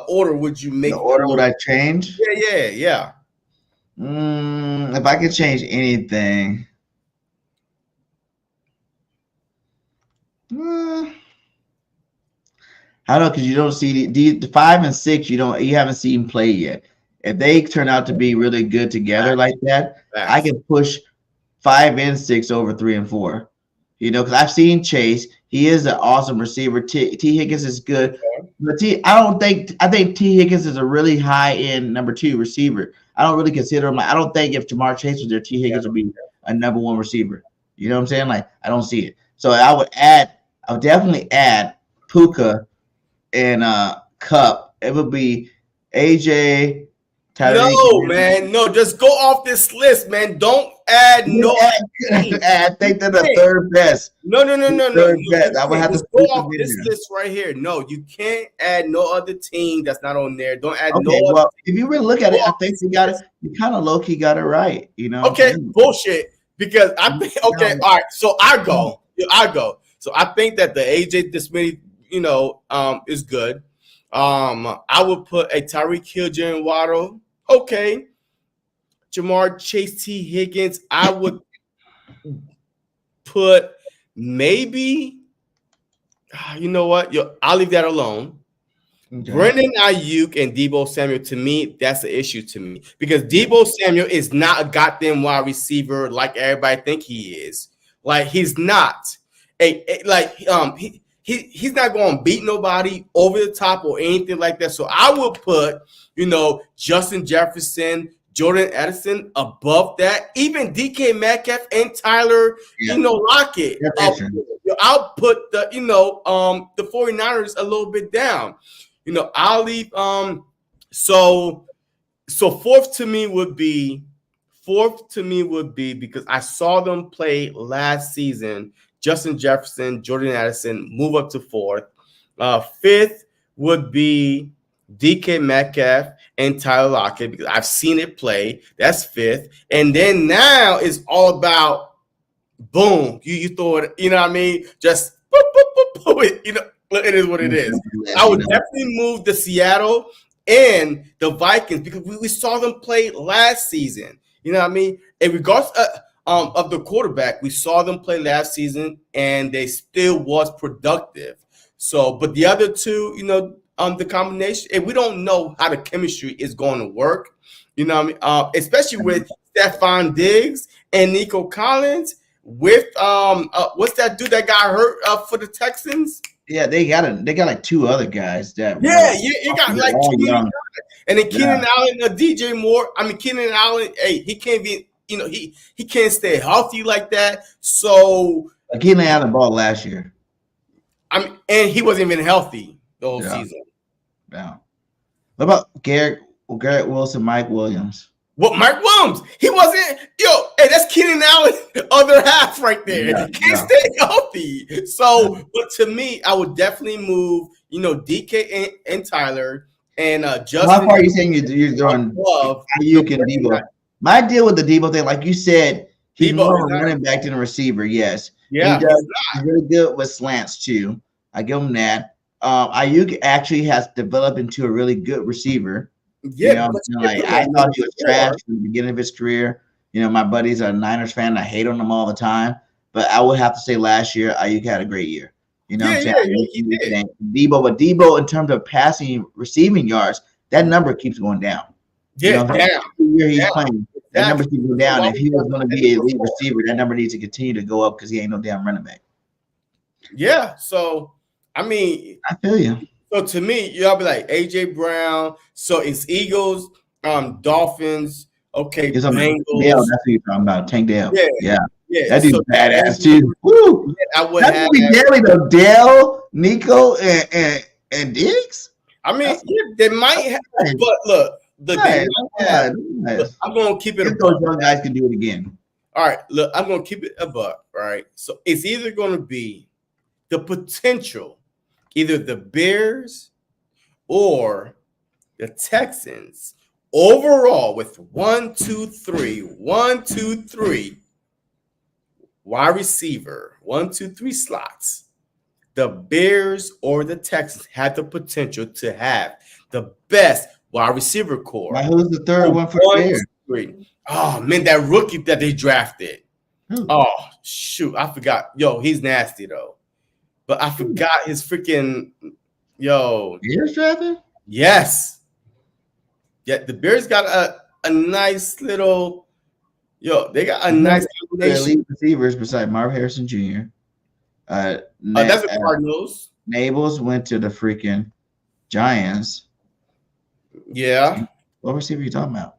order would you make? The order would I change? Yeah. If I could change anything, I don't know, because you don't see the 5 and 6. You haven't seen play yet. If they turn out to be really good together like that, I can push 5 and 6 over 3 and 4. You know, because I've seen Chase. He is an awesome receiver. T. Higgins is good. But I think T. Higgins is a really high-end number 2 receiver. I don't really consider him. I don't think if Jamar Chase was there, T. Higgins would be a number 1 receiver. You know what I'm saying? Like, I don't see it. So I would definitely add Puka and Cup. It would be AJ. Tyreek. No, man, no. Just go off this list, man. Don't add no. I think they're the third best. No. Third best. I would have to go off this list right here. No, you can't add no other team that's not on there. Don't add no. Well, if you really look at it, I think you got it. You kind of low key got it right. You know. Okay, bullshit. Because I think all right. So I go. So I think that the AJ Smitty, is good. I would put a Tyreek Hill, Jalen Waddle. Okay. Jamar Chase, T. Higgins. I would put maybe, you know what? I'll leave that alone. Okay. Brendan Ayuk and Deebo Samuel, to me, that's an issue to me. Because Deebo Samuel is not a goddamn wide receiver like everybody think he is. Like, he's not. He's not going to beat nobody over the top or anything like that. So I will put, Justin Jefferson, Jordan Addison above that. Even DK Metcalf and Tyler, Lockett. I'll put the 49ers a little bit down. I'll leave. So fourth to me would be because I saw them play last season. Justin Jefferson, Jordan Addison, move up to fourth. Fifth would be DK Metcalf and Tyler Lockett because I've seen it play. That's fifth. And then now it's all about boom. You throw it, you know what I mean? Just boop, boop, boop, boop, it is what it is. I would definitely move the Seattle and the Vikings because we saw them play last season. You know what I mean? In regards of the quarterback, we saw them play last season and they still was productive. So, but the other two, the combination, and we don't know how the chemistry is going to work. You know what I mean? Especially with Stephon Diggs and Nico Collins with what's that dude that got hurt for the Texans? Yeah, they got like two other guys that. Yeah, you got like two young. And then Keenan Allen, DJ Moore. I mean, Keenan Allen, hey, he can't be, he can't stay healthy like that. So Keenan Allen balled last year. And he wasn't even healthy the whole season. Yeah. What about Garrett Wilson, Mike Williams? What, Mike Williams? He wasn't. Hey, that's Keenan Allen, other half right there. He can't stay healthy. So, but to me, I would definitely move, DK and Tyler and Justin. How far are you saying you're throwing Ayuk and Deebo? My deal with the Deebo thing, like you said, he's more of a running back than a receiver. Yes. Yeah. He's really good with slants too. I give him that. Ayuk actually has developed into a really good receiver. Yeah, I thought he was trash from the beginning of his career. My buddy's a Niners fan. I hate on him all the time. But I would have to say last year, Ayuk had a great year. What I'm saying? He did. Debo, in terms of passing, receiving yards, that number keeps going down. Yeah, down. The year he's playing, that number keeps going down. If he was going to be a lead receiver, that number needs to continue to go up because he ain't no damn running back. Yeah, so, I feel you. So to me, y'all be like AJ Brown. So it's Eagles, Dolphins. Okay, Bengals. Yeah, that's what you're talking about. Tank Dell. Yeah. That dude's badass too. Woo! I would have daily though. Dell, Nico, and Diggs. They might have, but look, I'm gonna keep it. If those young guys can do it again. All right, look, I'm gonna keep it a buck. All right, so it's either gonna be the potential. Either the Bears or the Texans overall with 1, 2, 3 wide receiver, 1, 2, 3 slots. The Bears or the Texans had the potential to have the best wide receiver core. Now, who's the third one for the Bears? 3. Oh man, that rookie that they drafted. Oh shoot, I forgot. He's nasty though. But I forgot his freaking Bears drafted? Yes. Yeah, the Bears got a nice little they got a nice elite receivers beside Marv Harrison Jr. That's the Cardinals. Nabels went to the freaking Giants. Yeah. What receiver are you talking about?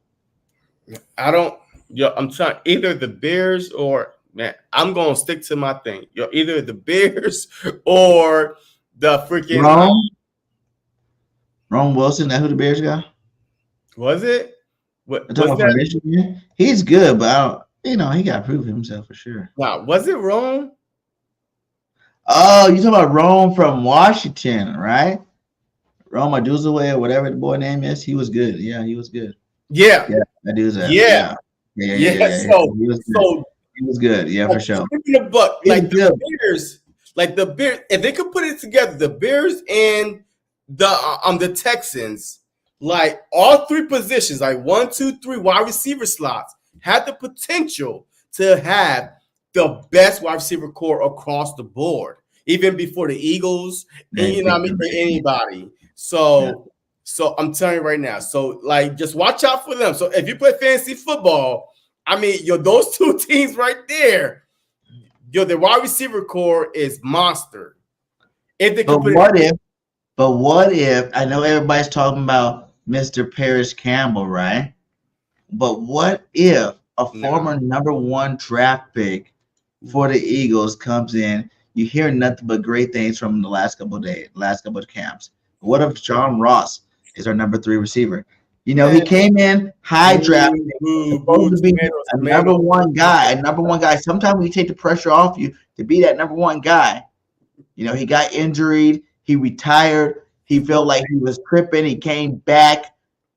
I'm trying either the Bears or I'm gonna stick to my thing. Either the Bears or the freaking Rome Wilson. That who the Bears got? Was it? What was that? From Michigan? He's good, but he got to prove himself for sure. Wow, was it Rome? Oh, you talking about Rome from Washington, right? Rome Aduzaway or whatever the boy name is. He was good. Yeah, he was good. Yeah, that dude's Yeah. So he was good. Yeah, for sure. The buck, the Bears, the Bears, if they could put it together, the Bears and the Texans, like all three positions, like 1, 2, 3 wide receiver slots, had the potential to have the best wide receiver core across the board, even before the Eagles, and anybody. So I'm telling you right now. So just watch out for them. So if you play fantasy football, those two teams right there, the wide receiver core is monster. If they but what if I know everybody's talking about Mr. Paris Campbell, right? But what if a former number 1 draft pick for the Eagles comes in? You hear nothing but great things from him the last couple of days, last couple of camps. What if John Ross is our number 3 receiver? He came in high draft, supposed to be a number 1 guy. Sometimes we take the pressure off you to be that number 1 guy. He got injured. He retired. He felt like he was tripping. He came back,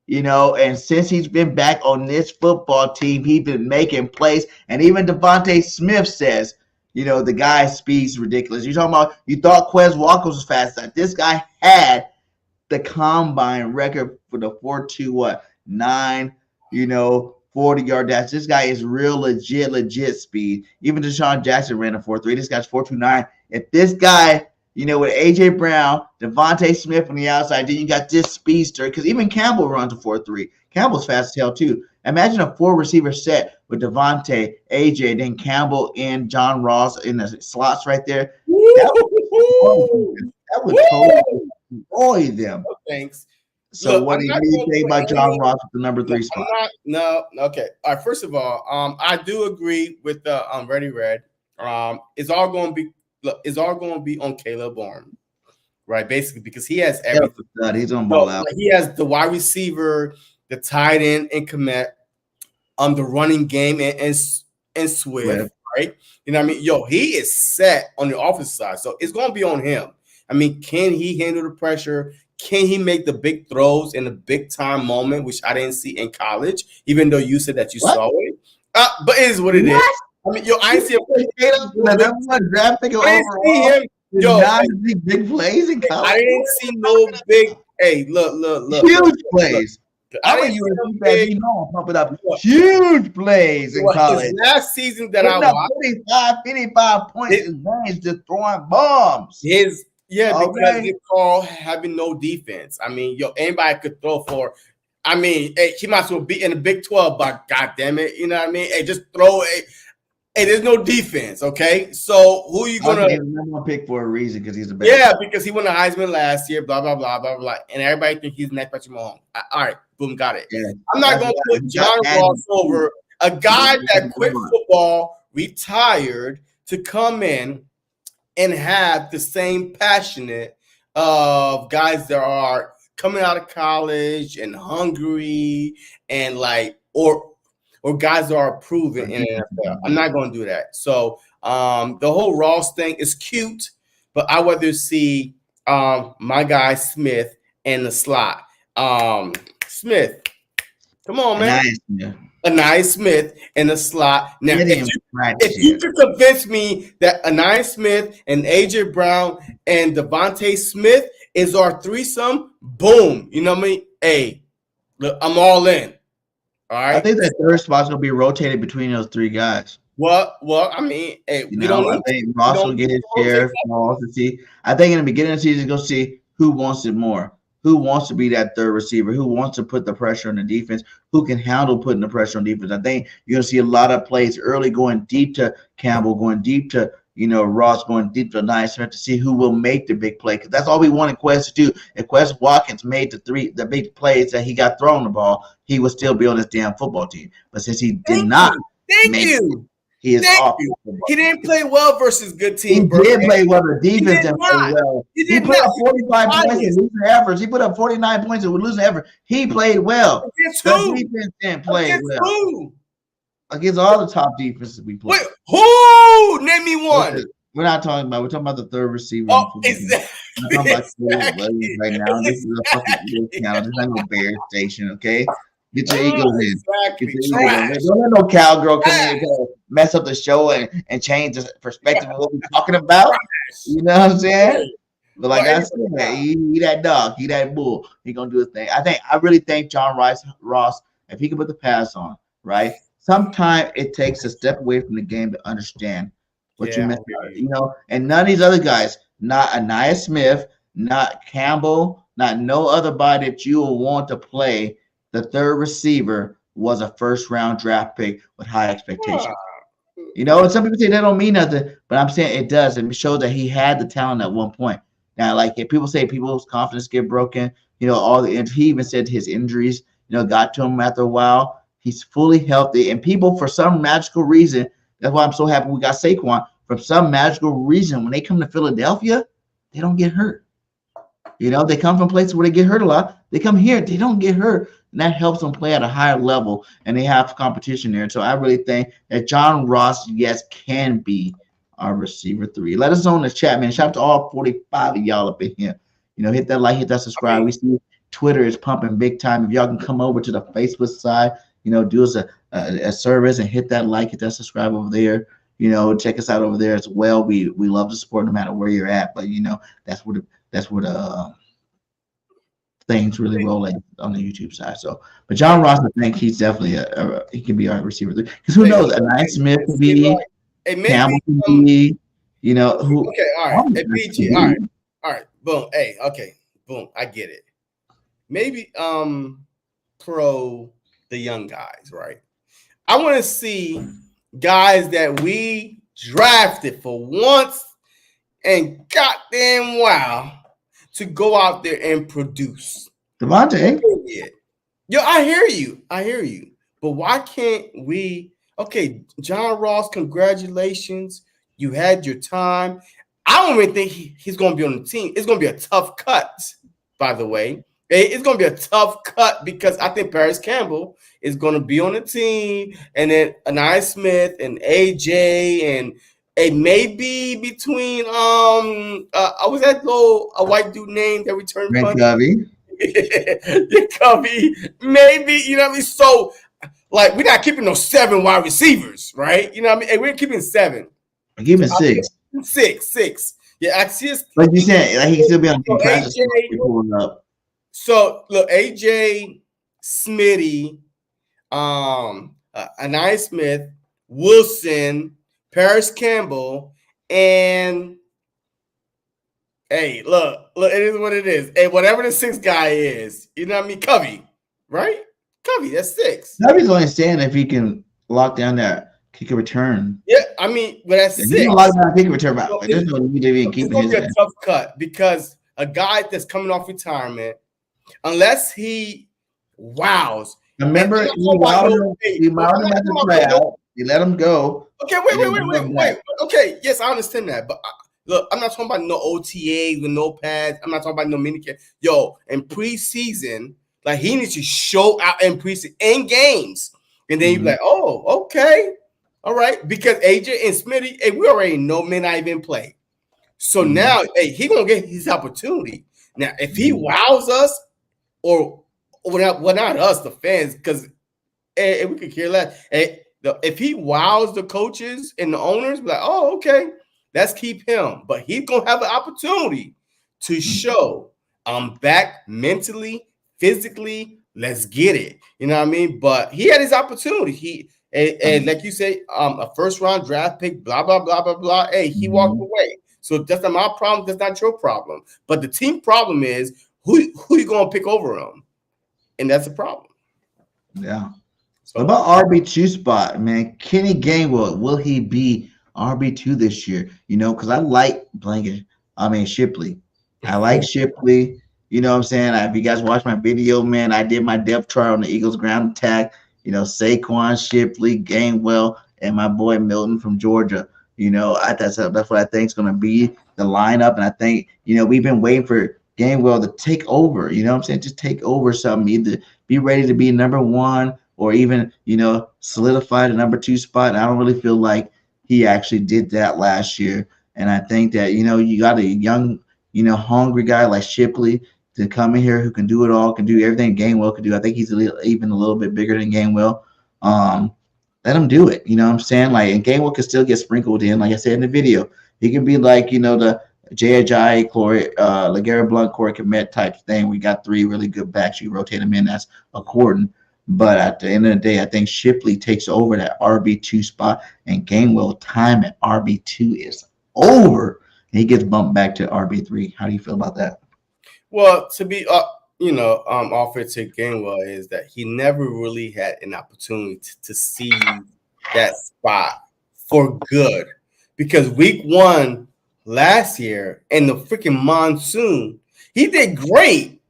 and since he's been back on this football team, he's been making plays. And even Devontae Smith says, the guy's speed's ridiculous. You're talking about, you thought Quez Walker was fast. This guy had the combine record for the 4.2 40-yard dash. This guy is real legit speed. Even Deshaun Jackson ran a 4.3. This guy's 4.29. If this guy, with AJ Brown, Devontae Smith on the outside, then you got this speedster, because even Campbell runs a 4.3. Campbell's fast as hell too. Imagine a 4-receiver set with Devontae, AJ, then Campbell and John Ross in the slots right there. That would totally destroy them. No, thanks. So what do you think about John Ross with the number 3 spot? Okay. All right. First of all, I do agree with the Ready Red. It's all going to be on Caleb Bourne, right? Basically, because he has everything. He's on ball out. He has the wide receiver, the tight end, and commit, the running game, and Swift, right? He is set on the offensive side, so it's going to be on him. Can he handle the pressure? Can he make the big throws in the big time moment, which I didn't see in college, even though you said that you saw it? But it is what it is. I didn't see him. Draft pick overall. Not big plays in college. I didn't see no big. Hey, look. Huge plays. Pump it up. Huge plays in college. His last season that I watched, 55 points in games, just throwing bombs. Because they call having no defense. Anybody could throw for. He might as well be in the Big 12, but God damn it, you know what I mean? Hey, just throw it. Hey, there's no defense, okay? So who are you gonna? I'm gonna pick for a reason because he's the best. Yeah, because he won the Heisman last year. Blah blah blah blah blah, and everybody think he's next Patrick Mahomes. All right, boom, got it. Yeah. I'm not gonna put John Ross over a guy that quit football, retired to come in and have the same passionate of guys that are coming out of college and hungry and or guys that are proven in the NFL. I'm not going to do that. So the whole Ross thing is cute, but I would rather see my guy Smith in the slot. Smith, come on, man. Anaya Smith in the slot. Now, if you could convince me that Anaya Smith and AJ Brown and Devontae Smith is our threesome, boom. You know what I mean? Hey, look, I'm all in. All right. I think that third spot's gonna be rotated between those 3 guys. Well, hey, I think Ross will get his share. I think in the beginning of the season, go see who wants it more. Who wants to be that third receiver? Who wants to put the pressure on the defense? Who can handle putting the pressure on defense? I think you're going to see a lot of plays early going deep to Campbell, going deep to Ross going deep to Nice to see who will make the big play, because that's all we wanted Quez to do. If Quez Watkins made the big plays that he got thrown the ball, he would still be on this damn football team. But since he did not, he is off. He didn't play well versus good team. He did play well. The defense didn't play well. He put up 45 points in losing efforts. He put up 49 points in losing effort. He played well. Against the who? Defense didn't play Against well. Who? Against all the top defenses we played. Wait, who? Name me one. We're not talking about. We're talking about the third receiver. Oh, exactly. I'm talking about right now. This is a fucking channel. This is not no Bear station, okay? Get your egos in. Exactly. Don't let no cowgirl come in and mess up the show and change the perspective of what we're talking about. You know what I'm saying? But like I said, he that dog, he that bull. He gonna do his thing. I really think John Ross, if he can put the pass on, right? Sometimes it takes a step away from the game to understand what you missed, and none of these other guys, not Anaya Smith, not Campbell, not no other body that you will want to play the third receiver was a first-round draft pick with high expectations. And some people say that don't mean nothing, but I'm saying it does. It shows that he had the talent at one point. Now, like if people say people's confidence get broken, all the he even said his injuries, got to him after a while. He's fully healthy, and people, for some magical reason, that's why I'm so happy we got Saquon. For some magical reason, when they come to Philadelphia, they don't get hurt. They come from places where they get hurt a lot. They come here, they don't get hurt, and that helps them play at a higher level, and they have competition there. So I really think that John Ross, yes, can be our receiver 3. Let us know in the chat, man. Shout out to all 45 of y'all up in here. Hit that like, hit that subscribe. We see Twitter is pumping big time. If y'all can come over to the Facebook side, do us a service and hit that like, hit that subscribe over there. Check us out over there as well. We love the support no matter where you're at, but that's where the things really roll on the YouTube side. So, but John Ross, I think he's definitely he can be our receiver 3. Because who knows? Anaya Smith could be, Campbell could be, who? Okay, all right. BG, all right. Boom. Hey, okay. Boom. I get it. Maybe pro the young guys, right? I want to see guys that we drafted for once and goddamn wow to go out there and produce. Devontae. Yo, I hear you. But why can't we? Okay, John Ross, congratulations. You had your time. I don't even think he's going to be on the team. It's going to be a tough cut, by the way. It's going to be a tough cut because I think Paris Campbell is going to be on the team, and then Anaya Smith and AJ, and it may be between was that a white dude name that returned punch? Covey. Covey, maybe, you know what I mean? So, like, we're not keeping those 7 wide receivers, right? You know what I mean? Hey, we're keeping 7. I'm giving 6. 6. Yeah, I just. Like you said, like he can still be on the practice pulling up. So look, AJ, Smitty, Anaya Smith, Wilson, Paris Campbell, and hey, look, it is what it is. Hey, whatever the 6th guy is, you know what I mean? Covey, right? Covey, that's 6. Covey's only staying if he can lock down that kick and return. Yeah, I mean, but that's 6. He can lock down kick and return. There's no need to even keep it's going to be a tough cut because a guy that's coming off retirement, unless he wows. Remember, he wowed him at the crowd. You let him go. Okay, wait. Okay, yes, I understand that. But look, I'm not talking about no OTAs with no pads. I'm not talking about no minicamp. Yo, in preseason, like he needs to show out in preseason, in games. And then you be like, oh, okay. All right. Because AJ and Smitty, hey, we already know men not even play. So now, hey, he going to get his opportunity. Now, if he wows us, or not us, the fans, because we could care less. If he wows the coaches and the owners, be like, oh, okay, let's keep him. But he's gonna have an opportunity to show I'm back mentally, physically. Let's get it. You know what I mean? But he had his opportunity. And like you say, a first-round draft pick, blah blah blah blah blah. Hey, he walked away. So that's not my problem. That's not your problem. But the team problem is who you gonna pick over him, and that's a problem. Yeah. So what about RB2 spot, man? Kenny Gainwell, will he be RB2 this year, because I like Shipley. I like Shipley. You know what I'm saying? If you guys watch my video, man, I did my depth chart on the Eagles ground attack. Saquon, Shipley, Gainwell, and my boy Milton from Georgia. That's what I think is going to be the lineup. And I think, we've been waiting for Gainwell to take over. You know what I'm saying? Just take over something. Either be ready to be number one or even, solidify the number 2 spot. I don't really feel like he actually did that last year. And I think that, you got a young, hungry guy like Shipley to come in here who can do it all, can do everything Gainwell can do. I think he's even a little bit bigger than Gainwell. Let him do it. You know what I'm saying? And Gainwell can still get sprinkled in. Like I said in the video, he can be like, the J.J. Corey, LeGarrette Blount, Corey Komet type thing. We got 3 really good backs. You rotate them in. That's according. But at the end of the day, I think Shipley takes over that RB2 spot, and Gainwell time at RB2 is over. And he gets bumped back to RB3. How do you feel about that? Well, to be offered to Gainwell is that he never really had an opportunity to see that spot for good, because week 1 last year in the freaking monsoon, he did great.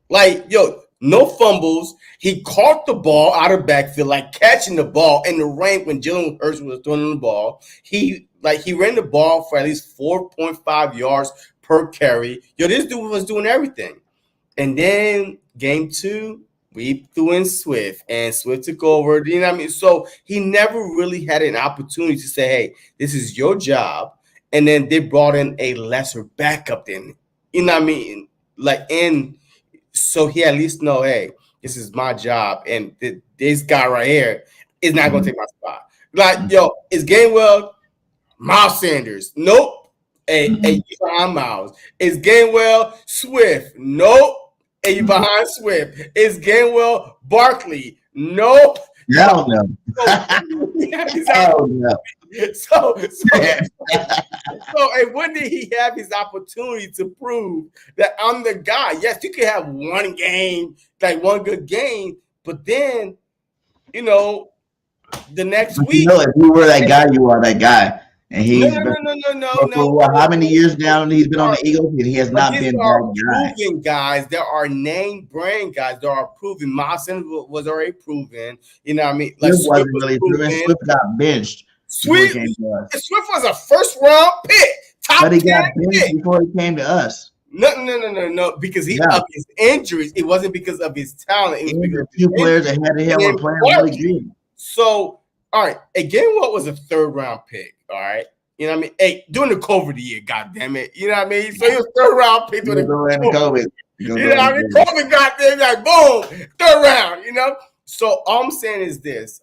No fumbles. He caught the ball out of backfield, catching the ball in the rain when Jalen Hurts was throwing the ball. He ran the ball for at least 4.5 yards per carry. This dude was doing everything. And then game 2, we threw in Swift, and Swift took over. You know what I mean? So he never really had an opportunity to say, hey, this is your job. And then they brought in a lesser backup then. You know what I mean? And so he at least know, hey, this is my job. And this guy right here is not going to take my spot. Is Gainwell Miles Sanders? Nope. Hey, you behind Miles. Is Gainwell Swift? Nope. Hey, you behind Swift. Is Gainwell Barkley? Nope. Hell no. Hell no. So, and when did he have his opportunity to prove that I'm the guy? Yes, you could have one game, one good game, but then, the next week. If you were that guy, you are that guy. And he's no. How many years now he's been on the Eagles, and he has not been that guy. Proven guys. There are name brand guys. There are proven. Miles Sanders was already proven. You know what I mean? Swift wasn't really proven. Swift got benched. Swift was a first-round pick. Top 10 got benched before he came to us. No. Because of his injuries. It wasn't because of his talent. It was because of 2 players ahead of him were playing really good. So, all right. Again, what was a 3rd-round pick? All right. You know what I mean? Hey, during the COVID year, goddamn it. You know what I mean? So he was 3rd-round pick during the COVID. You know what I mean? COVID goddamn, boom, 3rd round, So all I'm saying is this.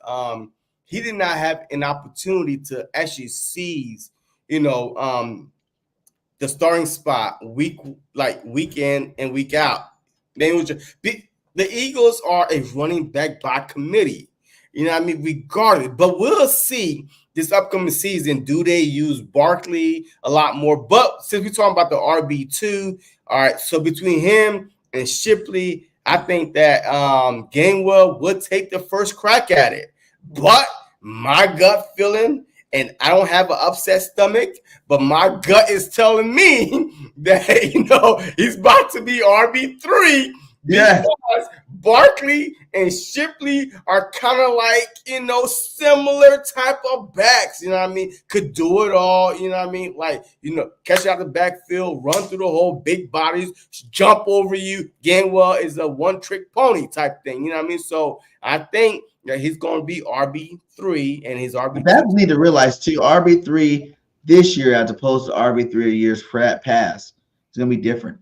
He did not have an opportunity to actually seize, the starting spot week in and week out. The Eagles are a running back by committee. You know what I mean? Regardless, but we'll see this upcoming season. Do they use Barkley a lot more? But since we're talking about the RB2, all right. So between him and Shipley, I think that Gainwell would take the first crack at it. But my gut feeling, and I don't have an upset stomach, but my gut is telling me that he's about to be RB3. Yeah, because Barkley and Shipley are kind of similar type of backs. You know what I mean? Could do it all. You know what I mean? Catch out the backfield, run through the hole, big bodies, jump over you. Gainwell is a one-trick pony type thing. You know what I mean? So I think that he's going to be RB3 and his RB2. That we need to realize too. RB3 this year as opposed to RB3 years past. It's going to be different.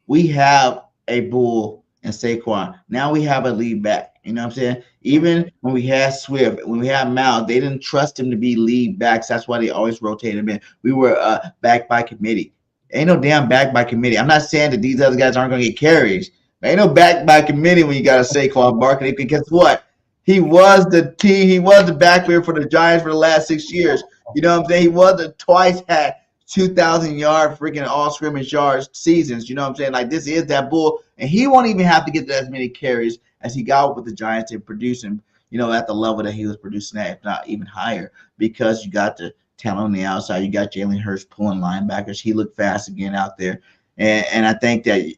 We have a Bull and Saquon. Now we have a lead back. You know what I'm saying? Even when we had Swift, when we had Miles, they didn't trust him to be lead backs. That's why they always rotated him in. We were back by committee. Ain't no damn back by committee. I'm not saying that these other guys aren't going to get carries. But ain't no back by committee when you got a Saquon Barkley. Because guess what? He was the team. He was the backfield for the Giants for the last 6 years. You know what I'm saying? He was twice had 2,000-yard freaking all scrimmage yards seasons. You know what I'm saying? This is that Bull, and he won't even have to get as many carries as he got with the Giants and produce him, at the level that he was producing at, if not even higher, because you got the talent on the outside. You got Jalen Hurts pulling linebackers. He looked fast again out there. And I think that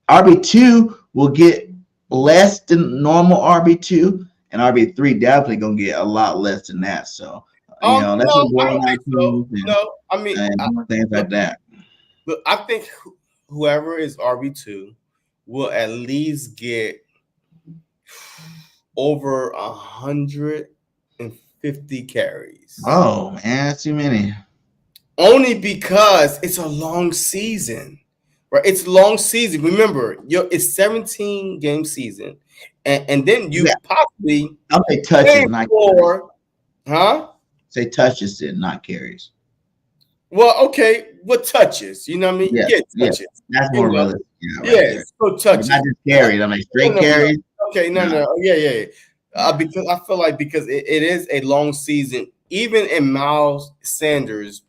RB2 will get less than normal RB2, and RB3 definitely going to get a lot less than that. So, that's what's going on. And things like that. But I think whoever is RB2 will at least get over 150 carries. Oh, man, that's too many. Only because it's a long season, right? It's a long season. Remember, it's 17-game season, and then you possibly I'll say touches, not carries. Huh? Say touches, and not carries. Well, okay, what touches? You know what I mean? Yeah, touches. That's more realistic. So touches. Not just carries. I'm like straight carries. Okay, no. Yeah. Because I feel like because it is a long season, even in Miles Sanders,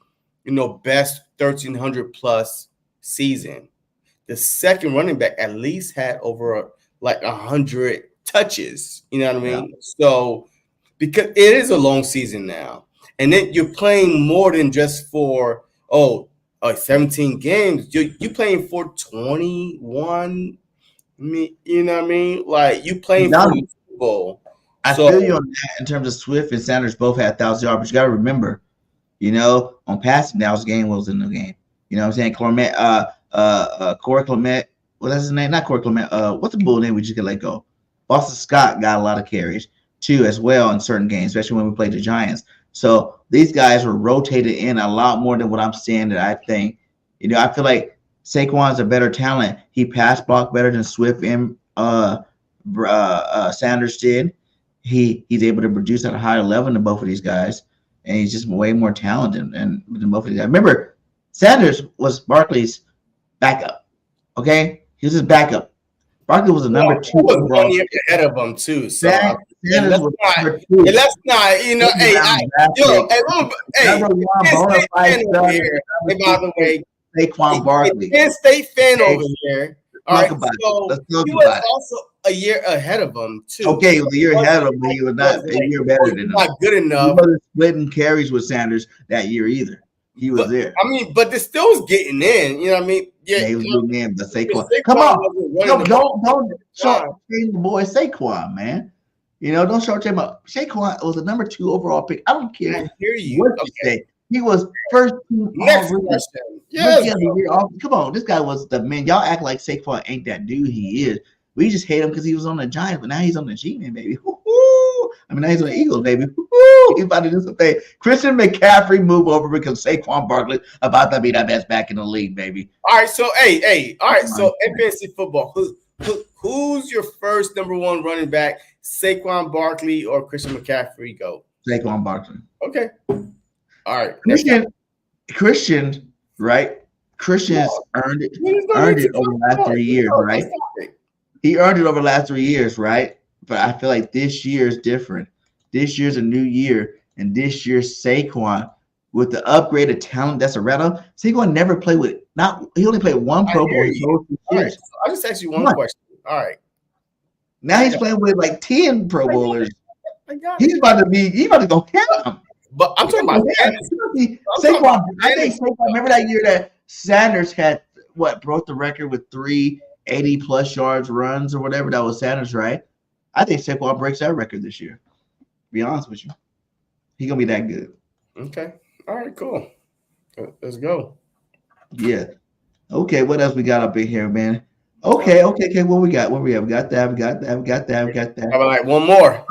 best 1,300 plus season, the second running back at least had over 100 touches. You know what I mean? Yeah. So because it is a long season now, and then you're playing more than just for 17 games. You're playing for 21. You know what I mean? Like you playing for the Super Bowl. I feel you on that in terms of Swift and Sanders both had 1,000 yards, but you got to remember, on passing downs, game was in the game. You know what I'm saying? Corey Clement, well, that's his name, not Corey Clement. What's the bull name we just could let go? Boston Scott got a lot of carries too, as well in certain games, especially when we played the Giants. So these guys were rotated in a lot more than what I'm saying that I think. I feel like Saquon's a better talent. He pass blocked better than Swift and Sanders did. He's able to produce at a higher level than both of these guys, and he's just way more talented than both of these guys. Remember, Sanders was Barkley's backup. Okay, he was his backup. Barkley was the number 2 overall. 1 year ahead of him too. So Sanders was number 2. Let's not, Hey, by the way, Saquon Barkley, Penn State fan over here. All right, so he was also a year ahead of him too. Okay, he was a year ahead of him, but he was not a year better than him. Not good enough. He wasn't splitting carries with Sanders that year either. He was there. I mean, but this still was getting in. You know what I mean? Yeah, he was getting in. The Saquon. Come on, don't shortchange the boy Saquon, man. Don't shortchange him. Saquon was the number 2 overall pick. I don't care. I hear you. What you say? He was first team. Next question. Yes. Come on, this guy was the man. Y'all act like Saquon ain't that dude. He is. We just hate him because he was on the Giants, but now he's on the G-Man, baby. Now he's on the Eagles, baby. He's about to do something. Christian McCaffrey move over because Saquon Barkley about to be the best back in the league, baby. All right, so all right, so in fantasy football, who's your first number 1 running back? Saquon Barkley or Christian McCaffrey? Go. Saquon Barkley. Okay. All right. Christian, right? Christian's earned it over the last 3 years, right? He earned it over the last 3 years, right? But I feel like this year is different. This year's a new year, and this year's Saquon with the upgraded talent that's around him. Saquon never played with he only played 1 Pro Bowl in those 2 years. So I just asked you one question. All right. Now he's playing with 10 Pro Bowlers. He's about to go count him. But I'm talking about Saquon. I think Saquon. Remember that year that Sanders had broke the record with 3 80+ yards runs or whatever? That was Sanders, right? I think Saquon breaks that record this year. To be honest with you, he's gonna be that good. Okay. All right. Cool. Let's go. Yeah. Okay. What else we got up in here, man? Okay. What we got? We got that. How about one more?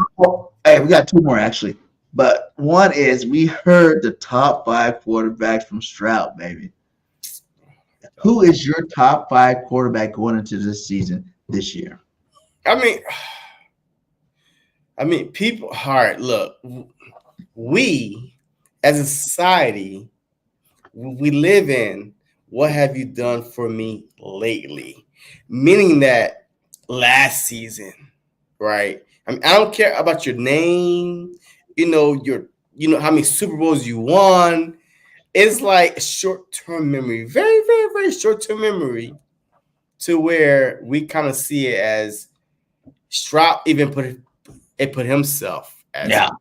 Hey, we got 2 more actually. But one is we heard the top 5 quarterbacks from Stroud, baby. Who is your top 5 quarterback going into this season this year? I mean, people. All right, look, we as a society, we live in what have you done for me lately? Meaning that last season, right? I mean, I don't care about your name, how many Super Bowls you won. It's like a short-term memory, very, very, very short-term memory, to where we kind of see it as Stroud even put himself as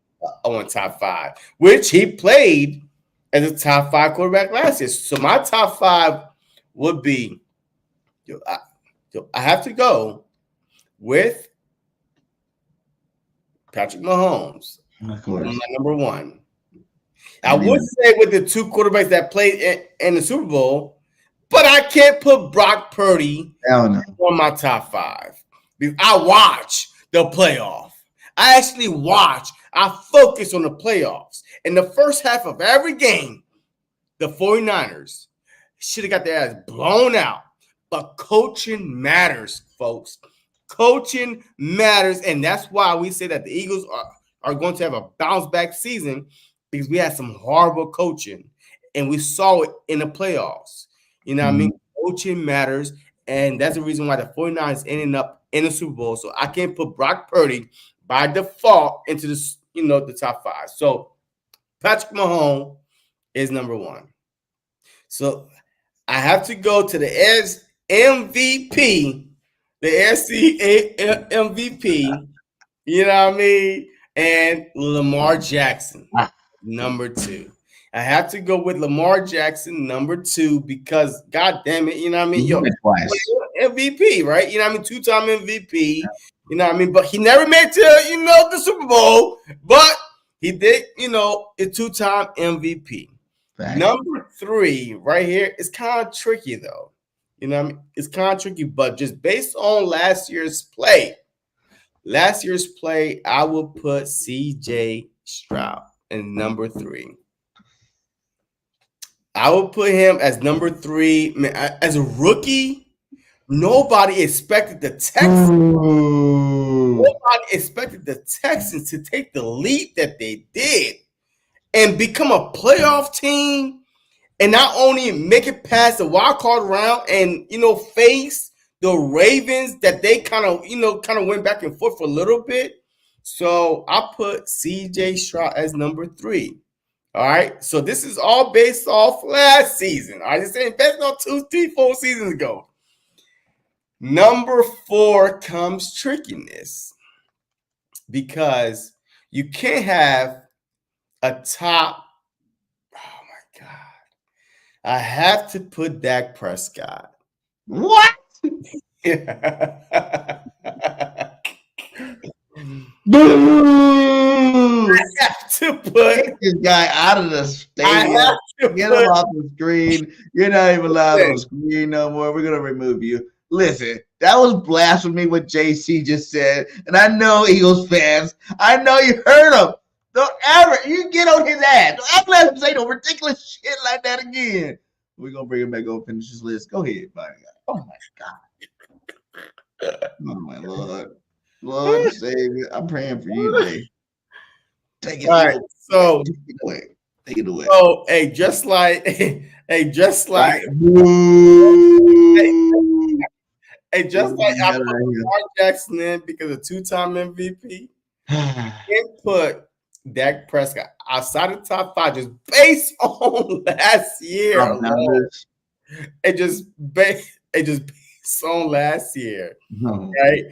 on top 5, which he played as a top 5 quarterback last year. So my top 5 would be, I have to go with Patrick Mahomes. Of course. Number 1. I would say with the 2 quarterbacks that played in the Super Bowl, but I can't put Brock Purdy on my top 5 because I watch the playoff. I actually watch. I focus on the playoffs. In the first half of every game, the 49ers should have got their ass blown out. But coaching matters, folks. Coaching matters, and that's why we say that the Eagles are going to have a bounce-back season because we had some horrible coaching, and we saw it in the playoffs. You know what I mean? Coaching matters, and that's the reason why the 49ers ended up in the Super Bowl. So I can't put Brock Purdy by default into this, the top 5. So Patrick Mahomes is number 1. So I have to go to the MVP, the SC MVP, you know what I mean? And Lamar Jackson, number 2. I have to go with Lamar Jackson, number 2, because God damn it, you know what I mean? Yo, MVP, right? You know what I mean? 2-time MVP, you know what I mean? But he never made it to, the Super Bowl, but he did, a 2-time MVP. Thanks. Number 3 right here is kind of tricky, though. You know what I mean? It's kind of tricky, but just based on last year's play, I will put CJ Stroud in number 3. I will put him as number 3. Man, as a rookie, nobody expected the Texans. Nobody expected the Texans to take the leap that they did and become a playoff team, and not only make it past the wild card round and face the Ravens that they kind of went back and forth for a little bit. So I put CJ Stroud as number 3. All right. So this is all based off last season. I just saying based on 2, 3, 4 seasons ago. Number 4 comes trickiness because you can't have a top. Oh my God. I have to put Dak Prescott. What? Boo! I have to put this guy out of the stadium. Get him off the screen. You're not even allowed on the screen no more. We're gonna remove you. Listen, that was blasphemy what JC just said, and I know Eagles fans. I know you heard him. Don't ever you get on his ass. Don't ever let him say no ridiculous shit like that again. We're gonna bring him back over finish his list. Go ahead, buddy. Oh my God. Oh my Lord. Lord Savior. I'm praying for you today. Take it away. So take it away. So just like I put Lamar Jackson in because of 2-time MVP. And put Dak Prescott outside the top 5 just based on last year. It just based on last year, right?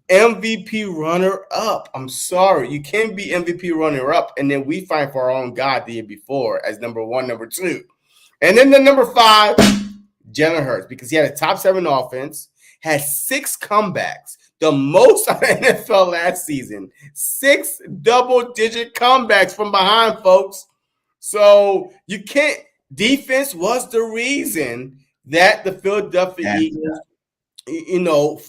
MVP runner-up. I'm sorry. You can't be MVP runner-up, and then we fight for our own God the year before as number 1, number 2. And then the number 5, Jalen Hurts, because he had a top 7 offense, had 6 comebacks, the most out of NFL last season. 6 double-digit comebacks from behind, folks. So you can't – defense was the reason that the Philadelphia Eagles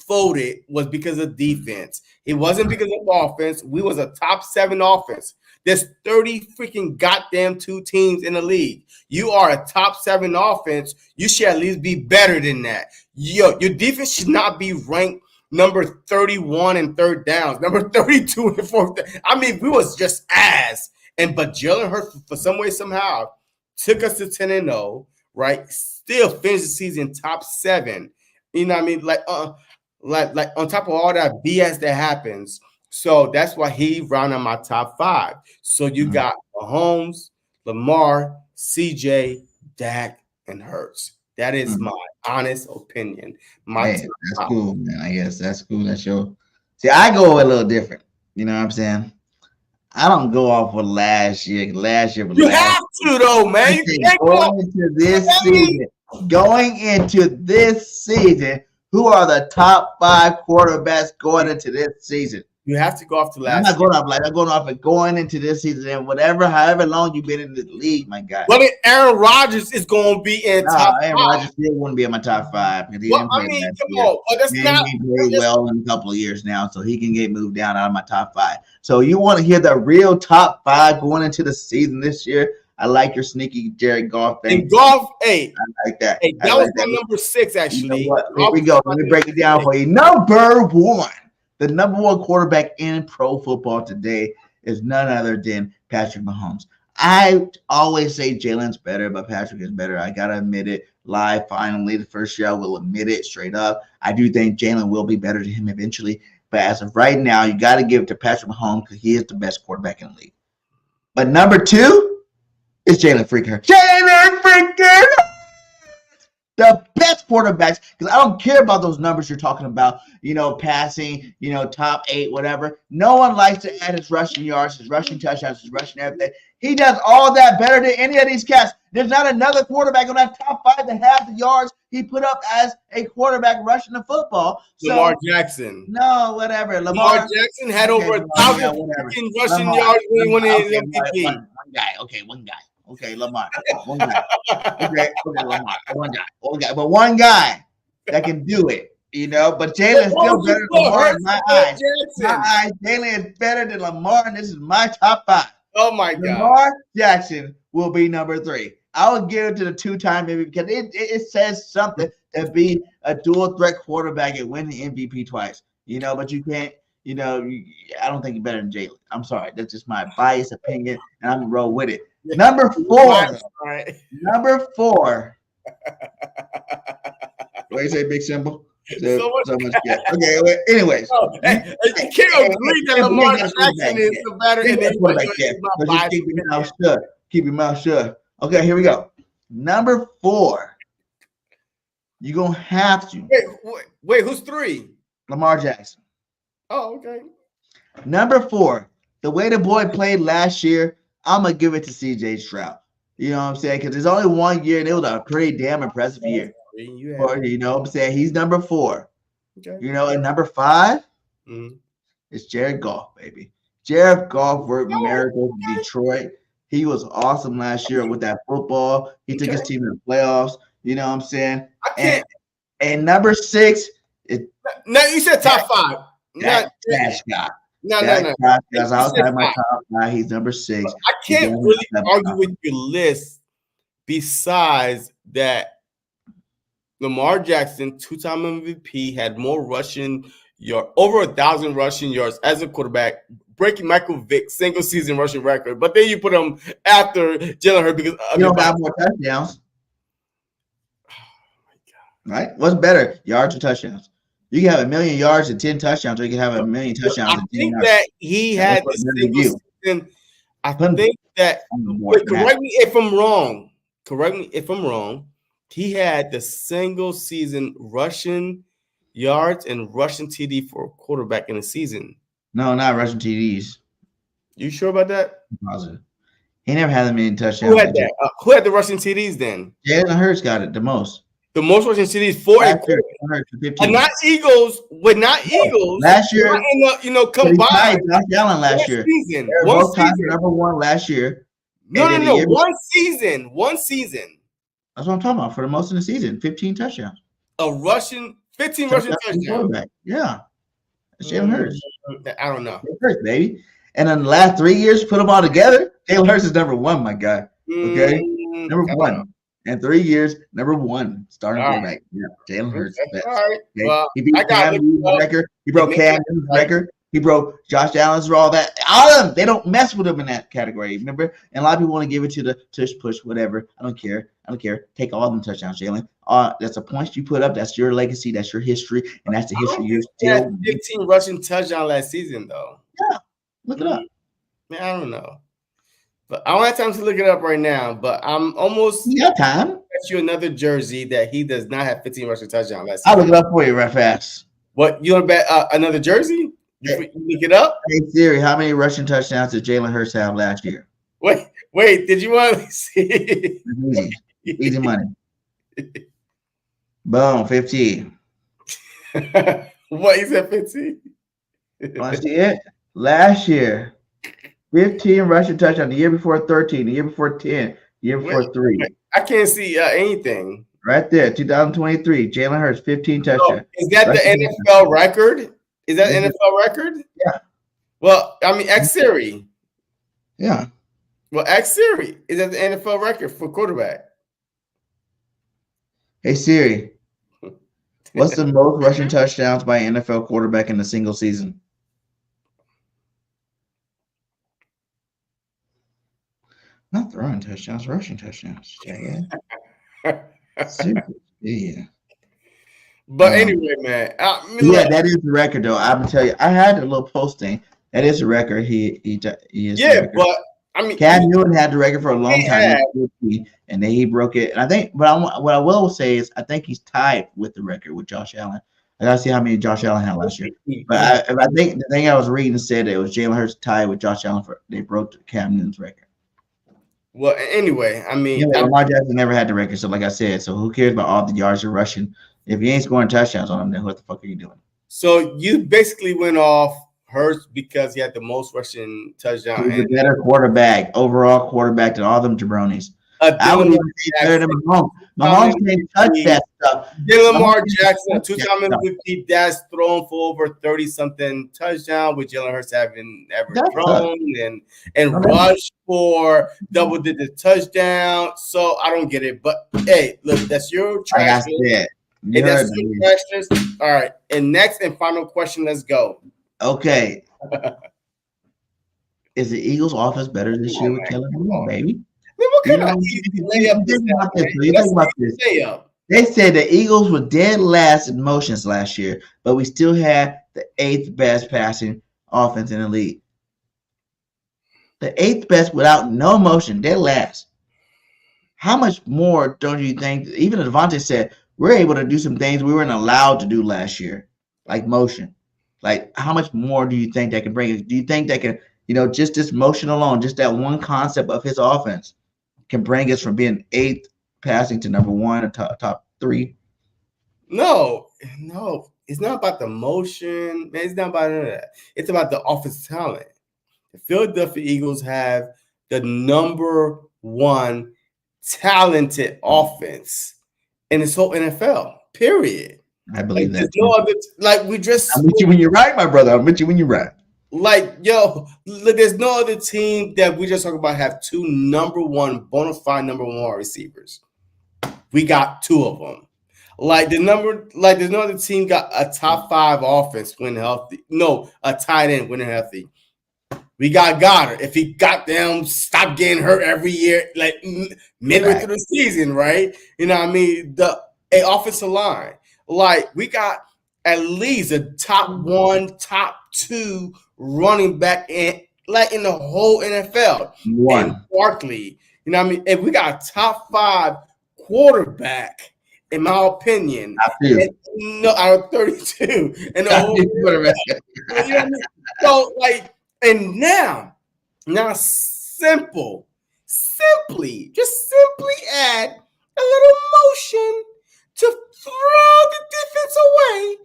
folded was because of defense. It wasn't because of offense. We was a top 7 offense. There's 30 freaking goddamn 2 teams in the league. You are a top 7 offense. You should at least be better than that. Your defense should not be ranked number 31 in third downs, number 32 in fourth down. I mean, we was just ass. But Jalen Hurts, for some way, somehow, took us to 10-0, right? Still finished the season top 7. You know what I mean? Like on top of all that BS that happens. So that's why he rounded my top 5. So you got Mahomes, Lamar, CJ, Dak, and Hurts. That is my honest opinion. That's cool, man. I guess that's cool. That's your. See, I go a little different. You know what I'm saying? I don't go off with last year. Last year, you have to though, man. You can't going into this season. Going into this season, who are the top 5 quarterbacks going into this season? You have to go off to last. I'm not going off like I'm going off and going into this season and however long you've been in the league, my guy. But Aaron Rodgers is going to be in top 5. Aaron Rodgers still wouldn't be in my top 5 because he didn't play last year. But that's not. He played well in a couple of years now, so he can get moved down out of my top 5. So you want to hear the real top 5 going into the season this year? I like your sneaky Jared Goff thing. And Goff, hey, I like that. Hey, that was my number 6 actually. You know what? Here we go. Let me break it down for you. Number 1. The number 1 quarterback in pro football today is none other than Patrick Mahomes. I always say Jalen's better, but Patrick is better. I got to admit it live. Finally, the first year I will admit it straight up. I do think Jalen will be better than him eventually. But as of right now, you got to give it to Patrick Mahomes because he is the best quarterback in the league. But number 2 is Jalen freaking. Jalen freaking! The best quarterbacks, because I don't care about those numbers you're talking about, passing, top 8, whatever. No one likes to add his rushing yards, his rushing touchdowns, his rushing everything. He does all that better than any of these cats. There's not another quarterback on that top 5 that has the yards he put up as a quarterback rushing the football. Lamar Jackson. No, whatever. Lamar Jackson had over 1,000 rushing yards when he won his MVP. One guy. Okay, Lamar. One guy. Okay, Lamar. One guy. But one guy that can do it, But Jalen's still better than Lamar in my eyes. Jalen is better than Lamar, and this is my top 5. Oh, my God. Lamar Jackson will be number 3. I would give it to the 2-time MVP because it says something to be a dual threat quarterback and win the MVP twice. But you can't. I don't think you're better than Jalen. I'm sorry. That's just my biased opinion, and I'm going to roll with it. Number 4. Number 4. What do you say, big symbol? So much yeah. Okay, well, anyways. You can't agree that Lamar Jackson is the better than Keep your mouth shut. Okay, here we go. Number 4. You're going to have to. Wait, who's 3? Lamar Jackson. Oh, okay. Number 4, the way the boy played last year, I'm going to give it to C.J. Stroud. You know what I'm saying? Because it's only 1 year, and it was a pretty damn impressive year. You know what I'm saying? He's number 4. Okay. And number 5 is Jared Goff, baby. Jared Goff worked miracles in Detroit. He was awesome last year with that football. He took his team to the playoffs. You know what I'm saying? And number 6 is – now, you said top 5. That Scott. No. That's outside my top 5. He's number 6. I can't really argue with your list besides that Lamar Jackson, 2-time MVP, had more rushing yards, over 1,000 rushing yards as a quarterback, breaking Michael Vick's single-season rushing record. But then you put him after Jalen Hurts because you don't have more touchdowns. Oh my God! Right? What's better, yards or touchdowns? You can have 1,000,000 yards and 10 touchdowns, or you can have 1,000,000 touchdowns. I think that he had the single season. I think that. Correct me if I'm wrong. He had the single season rushing yards and rushing TD for a quarterback in a season. No, not rushing TDs. You sure about that? I'm positive. He never had that many touchdowns. Who had that? Who had the rushing TDs then? Jalen Hurts got it the most. The most rushing TDs for a quarterback. And not Eagles. Eagles. Last year, combined. Josh Allen last year. One season. Number 1 last year. No. One season. That's what I'm talking about. For the most in the season, 15 touchdowns. 15 rushing touchdowns. Yeah. That's Jalen Hurts. I don't know. Hurts, baby. And in the last 3 years, put them all together, Jalen Hurts is number 1, my guy. Okay? Number 1. In 3 years, number 1 starting quarterback. Yeah, Jalen Hurts. All right. Okay? Well, he beat Cam Newton's record. He broke Cam Newton's record. He broke Josh Allen's, all that. All of them, they don't mess with him in that category. Remember? And a lot of people want to give it to the tush push, whatever. I don't care. Take all of them touchdowns, Jalen. That's a point you put up. That's your legacy. That's your history. And that's the history you're still. 15 rushing touchdowns last season, though. Yeah. Look it up. Man, I don't know. But I don't have time to look it up right now. But I'm almost. You got time. Bet you another jersey that he does not have 15 rushing touchdowns last season. I'll look it up for you right fast. What? You want to bet another jersey? You look it up? Hey Siri, how many rushing touchdowns did Jalen Hurts have last year? Wait, did you want to see? Easy money. Boom, 15. What, you said 15? Want to see it? Last year, 15 rushing touchdowns. The year before 13. The year before 10. The year before 3. I can't see anything. Right there, 2023. Jalen Hurts, 15 touchdowns. Is that the NFL record? Is that NFL record? Yeah. Well, I mean, X Siri. Yeah. Well, X Siri. Is that the NFL record for quarterback? Hey Siri, what's the most rushing touchdowns by an NFL quarterback in a single season? Not throwing touchdowns, rushing touchdowns. Yeah. Yeah. But anyway, man. That is the record, though. I'm gonna tell you, I had a little posting. That is the record. He is. Yeah, but I mean, Cam Newton had the record for a long time, and then he broke it. And I think, what I will say is, I think he's tied with the record with Josh Allen. I gotta see how many Josh Allen had last year. But I think the thing I was reading said that it was Jalen Hurts tied with Josh Allen they broke Cam Newton's record. Well, anyway, I mean, Lamar Jackson never had the record, so like I said, so who cares about all the yards you're rushing? If you ain't scoring touchdowns on him, then what the fuck are you doing? So you basically went off Hurts because he had the most rushing touchdowns. He's a better quarterback, overall quarterback than all them jabronis. I would even say better than Mahomes. Mahomes can't touch that stuff. Lamar Jackson, a two-time MVP, that's thrown for over 30-something touchdowns, with Jalen Hurts having ever thrown and rushed for double-digit touchdown. So I don't get it. But hey, look, that's your trash. That's your questions. All right. And next and final question. Let's go. Okay. Is the Eagles' offense better this year with Kellen Moore, baby? What kind of layup is that? They said the Eagles were dead last in motions last year, but we still had the 8th best passing offense in the league. The 8th best without no motion, dead last. How much more don't you think? Even Devontae said we're able to do some things we weren't allowed to do last year, like motion. Like, how much more do you think that can bring? Do you think that can, just this motion alone, just that one concept of his offense, can bring us from being 8th passing to number 1 or top 3? No, it's not about the motion, man. It's not about none of that. It's about the offensive talent. The Philadelphia Eagles have the number 1 talented offense in this whole NFL. Period. I believe that. No other. I'm with you when you're right, my brother. I'm with you when you're right. There's no other team that we just talk about have 2 number 1 bona fide number 1 receivers. We got 2 of them. There's no other team got a top 5 offense when healthy. No, a tight end when healthy. We got Goddard. If he got them, stop getting hurt every year, midway through the season, right? You know what I mean? The offensive line. We got at least a top 1, top 2 running back in the whole NFL. And Barkley. You know what I mean? If we got a top 5 quarterback, in my opinion, out of 32. And the whole quarterback. You know what I mean? So, and now simply add a little motion to throw the defense away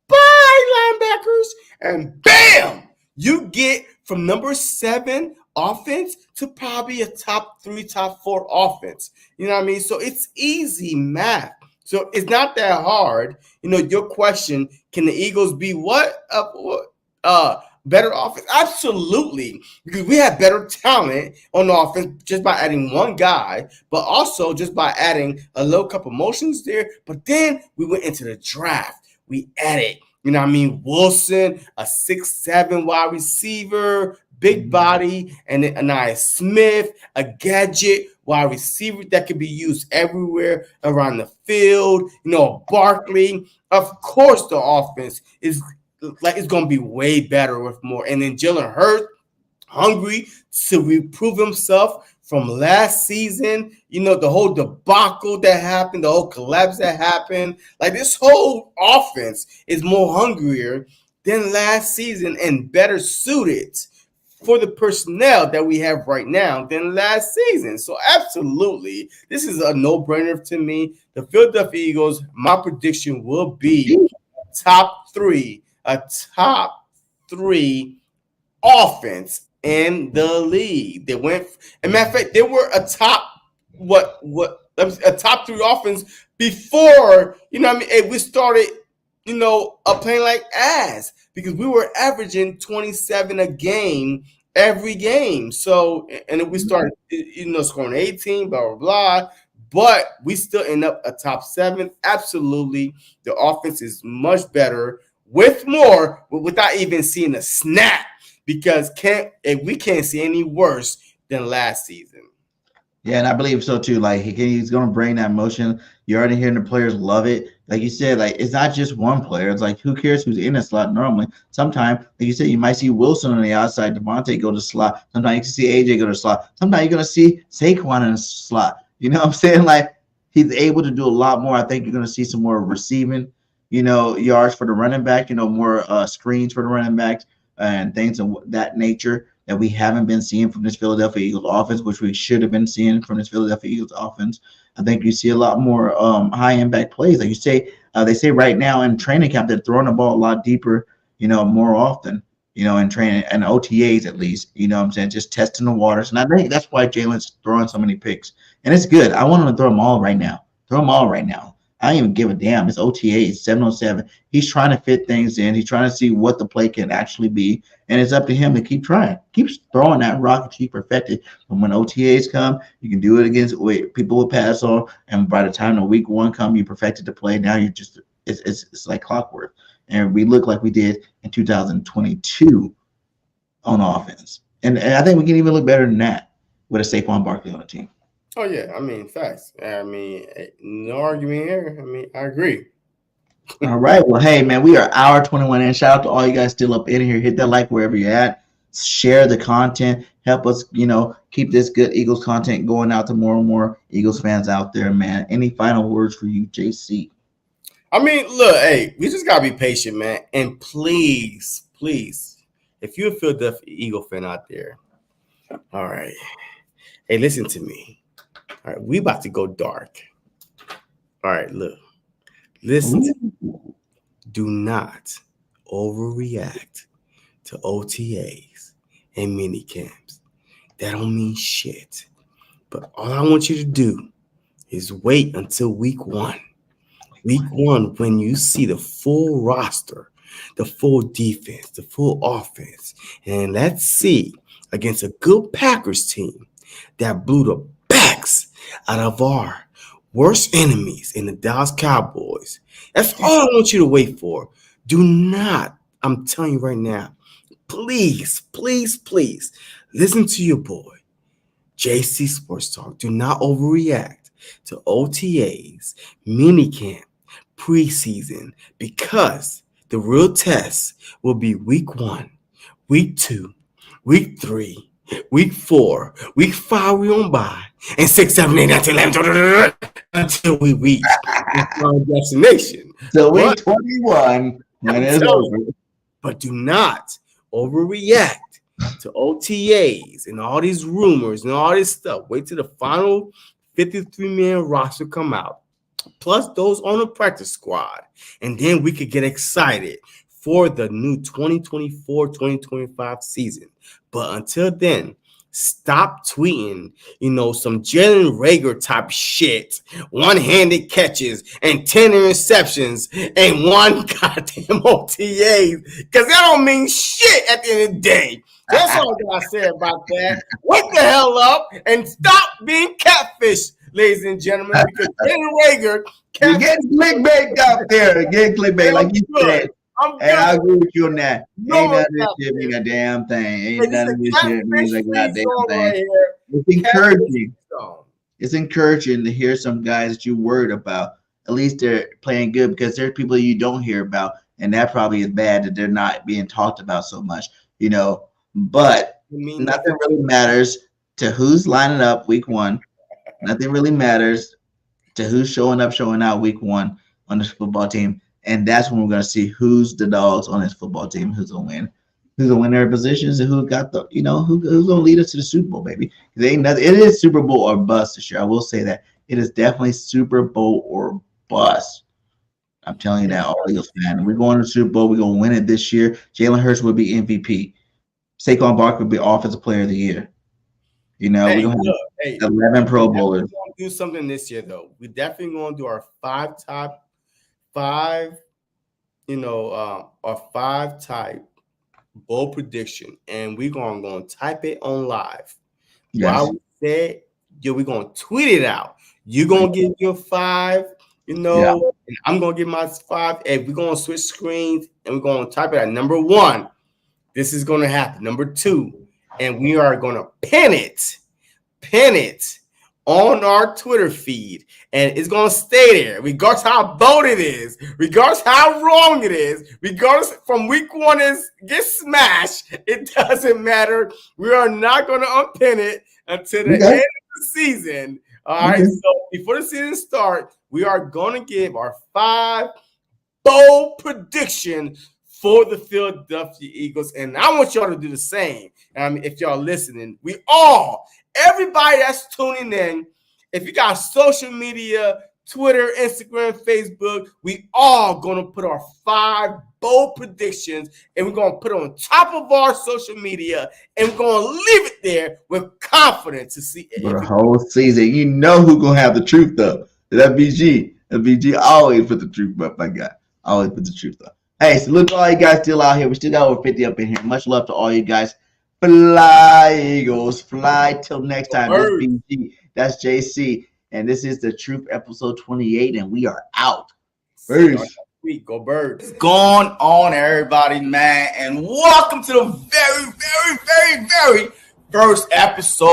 by linebackers, and bam, you get from number 7 offense to probably a top 3, top 4 offense. You know what I mean? So it's easy math. So it's not that hard. Your question, can the Eagles be better offense? Absolutely, because we have better talent on the offense just by adding 1 guy, but also just by adding a little couple motions there. But then we went into the draft. We added, Wilson, a 6'7" wide receiver, big body, and then Anaya Smith, a gadget wide receiver that could be used everywhere around the field. Barkley. Of course, the offense is it's going to be way better with more. And then Jalen Hurts, hungry to reprove himself from last season. The whole debacle that happened, the whole collapse that happened. This whole offense is more hungrier than last season and better suited for the personnel that we have right now than last season. So absolutely, this is a no-brainer to me. The Philadelphia Eagles, my prediction will be a top three offense in the league. They went, as a matter of fact, they were a top top three offense before, we started, playing like ass, because we were averaging 27 a game every game. So, and then we started, scoring 18, blah, blah, blah. But we still end up a top 7. Absolutely. The offense is much better with more, but without even seeing a snap, because we can't see any worse than last season. Yeah, and I believe so too. Like he's going to bring that motion. You're already hearing the players love it. Like you said, like it's not just one player. It's like, who cares who's in a slot normally? Sometimes, like you said, you might see Wilson on the outside, Devontae go to slot. Sometimes you can see AJ go to slot. Sometimes you're going to see Saquon in a slot. You know what I'm saying? Like he's able to do a lot more. I think you're going to see some more receiving, yards for the running back, more screens for the running backs and things of that nature that we haven't been seeing from this Philadelphia Eagles offense, which we should have been seeing from this Philadelphia Eagles offense. I think you see a lot more high impact plays. Like you say, they say right now in training camp, they're throwing the ball a lot deeper, more often, in training and OTAs at least, I'm saying, just testing the waters. And I think that's why Jalen's throwing so many picks. And it's good. I want him to throw them all right now. I don't even give a damn. It's OTA, it's 707. He's trying to fit things in. He's trying to see what the play can actually be. And it's up to him to keep trying. Keep throwing that rock until you perfect it. And when OTAs come, you can do it against people will pass on. And by the time the week 1 come, you perfected the play. Now you just it's like clockwork. And we look like we did in 2022 on offense. And I think we can even look better than that with a Saquon Barkley on the team. Oh, yeah. I mean, facts. I mean, no argument here. I mean, I agree. All right. Well, hey, man, we are hour 21 in. Shout out to all you guys still up in here. Hit that like wherever you're at. Share the content. Help us, keep this good Eagles content going out to more and more Eagles fans out there, man. Any final words for you, JC? I mean, look, hey, we just got to be patient, man. And please, if you're a Philadelphia Eagle fan out there, all right, hey, listen to me. All right, we about to go dark. All right, look. Listen to me. Do not overreact to OTAs and mini camps. That don't mean shit. But all I want you to do is wait until week 1. Week 1, when you see the full roster, the full defense, the full offense. And let's see, against a good Packers team that blew the backs out of our worst enemies in the Dallas Cowboys. That's all I want you to wait for. Do not, I'm telling you right now, please, listen to your boy, JC Sports Talk. Do not overreact to OTAs, minicamp, preseason, because the real test will be week 1, week 2, week 3, week 4, week 5 we on by, and 6, 7, 8, 9, 10, 11, until we reach our destination. So week 21, when it's over. But do not overreact to OTAs and all these rumors and all this stuff. Wait till the final 53-man roster come out, plus those on the practice squad, and then we could get excited for the new 2024-2025 season. But until then, stop tweeting, some Jalen Reagor type shit, one-handed catches and 10 interceptions and 1 goddamn OTA, because that don't mean shit at the end of the day. That's all I gotta say about that. Wake the hell up and stop being catfish, ladies and gentlemen, because Jalen Reagor, you're getting clickbait out there. Getting clickbait, like you said. And I agree with you on that. Ain't none of this shit mean a damn thing. Ain't none of this shit mean a goddamn thing. It's encouraging. It's encouraging to hear some guys that you're worried about. At least they're playing good, because there's people you don't hear about, and that probably is bad that they're not being talked about so much, But nothing really matters to who's lining up week 1. Nothing really matters to who's showing up, showing out week 1 on this football team. And that's when we're going to see who's the dogs on this football team, who's going to win. Who's gonna win their positions and who got the, who's gonna lead us to the Super Bowl, baby? It ain't nothing. It is Super Bowl or bust this year. I will say that it is definitely Super Bowl or bust. I'm telling you that, all Eagles fan. We're going to the Super Bowl. We're gonna win it this year. Jalen Hurts will be MVP. Saquon Barkley will be Offensive Player of the Year. We're gonna have 11 Pro Bowlers. We're gonna do something this year, though. We definitely gonna do our five type bold prediction, and we're gonna type it on live. Yes. While we said, we're gonna tweet it out. You're gonna give your 5, and I'm gonna give my 5, and we're gonna switch screens and we're gonna type it at number 1. This is gonna happen. Number 2, and we are gonna pin it on our Twitter feed, and it's gonna stay there, regardless how bold it is, regardless how wrong it is, regardless from week 1 is get smashed. It doesn't matter. We are not gonna unpin it until the end of the season. All right. So before the season starts, we are gonna give our 5 bold predictions for the Philadelphia Eagles, and I want y'all to do the same. If y'all listening, everybody that's tuning in, if you got social media, Twitter, Instagram, Facebook, we all going to put our 5 bold predictions, and we're going to put it on top of our social media, and we're going to leave it there with confidence to see it. For the whole season. You know who's going to have the truth up. That BG. That BG always put the truth up, my guy. Always put the truth up. Hey, so look, all you guys still out here. We still got over 50 up in here. Much love to all you guys. Fly, Eagles, fly. Till next time. This is BG. That's JC. And this is the Truth episode 28, and we are out. Peace. Go Birds. Going on, everybody, man. And welcome to the very, very, very, very first episode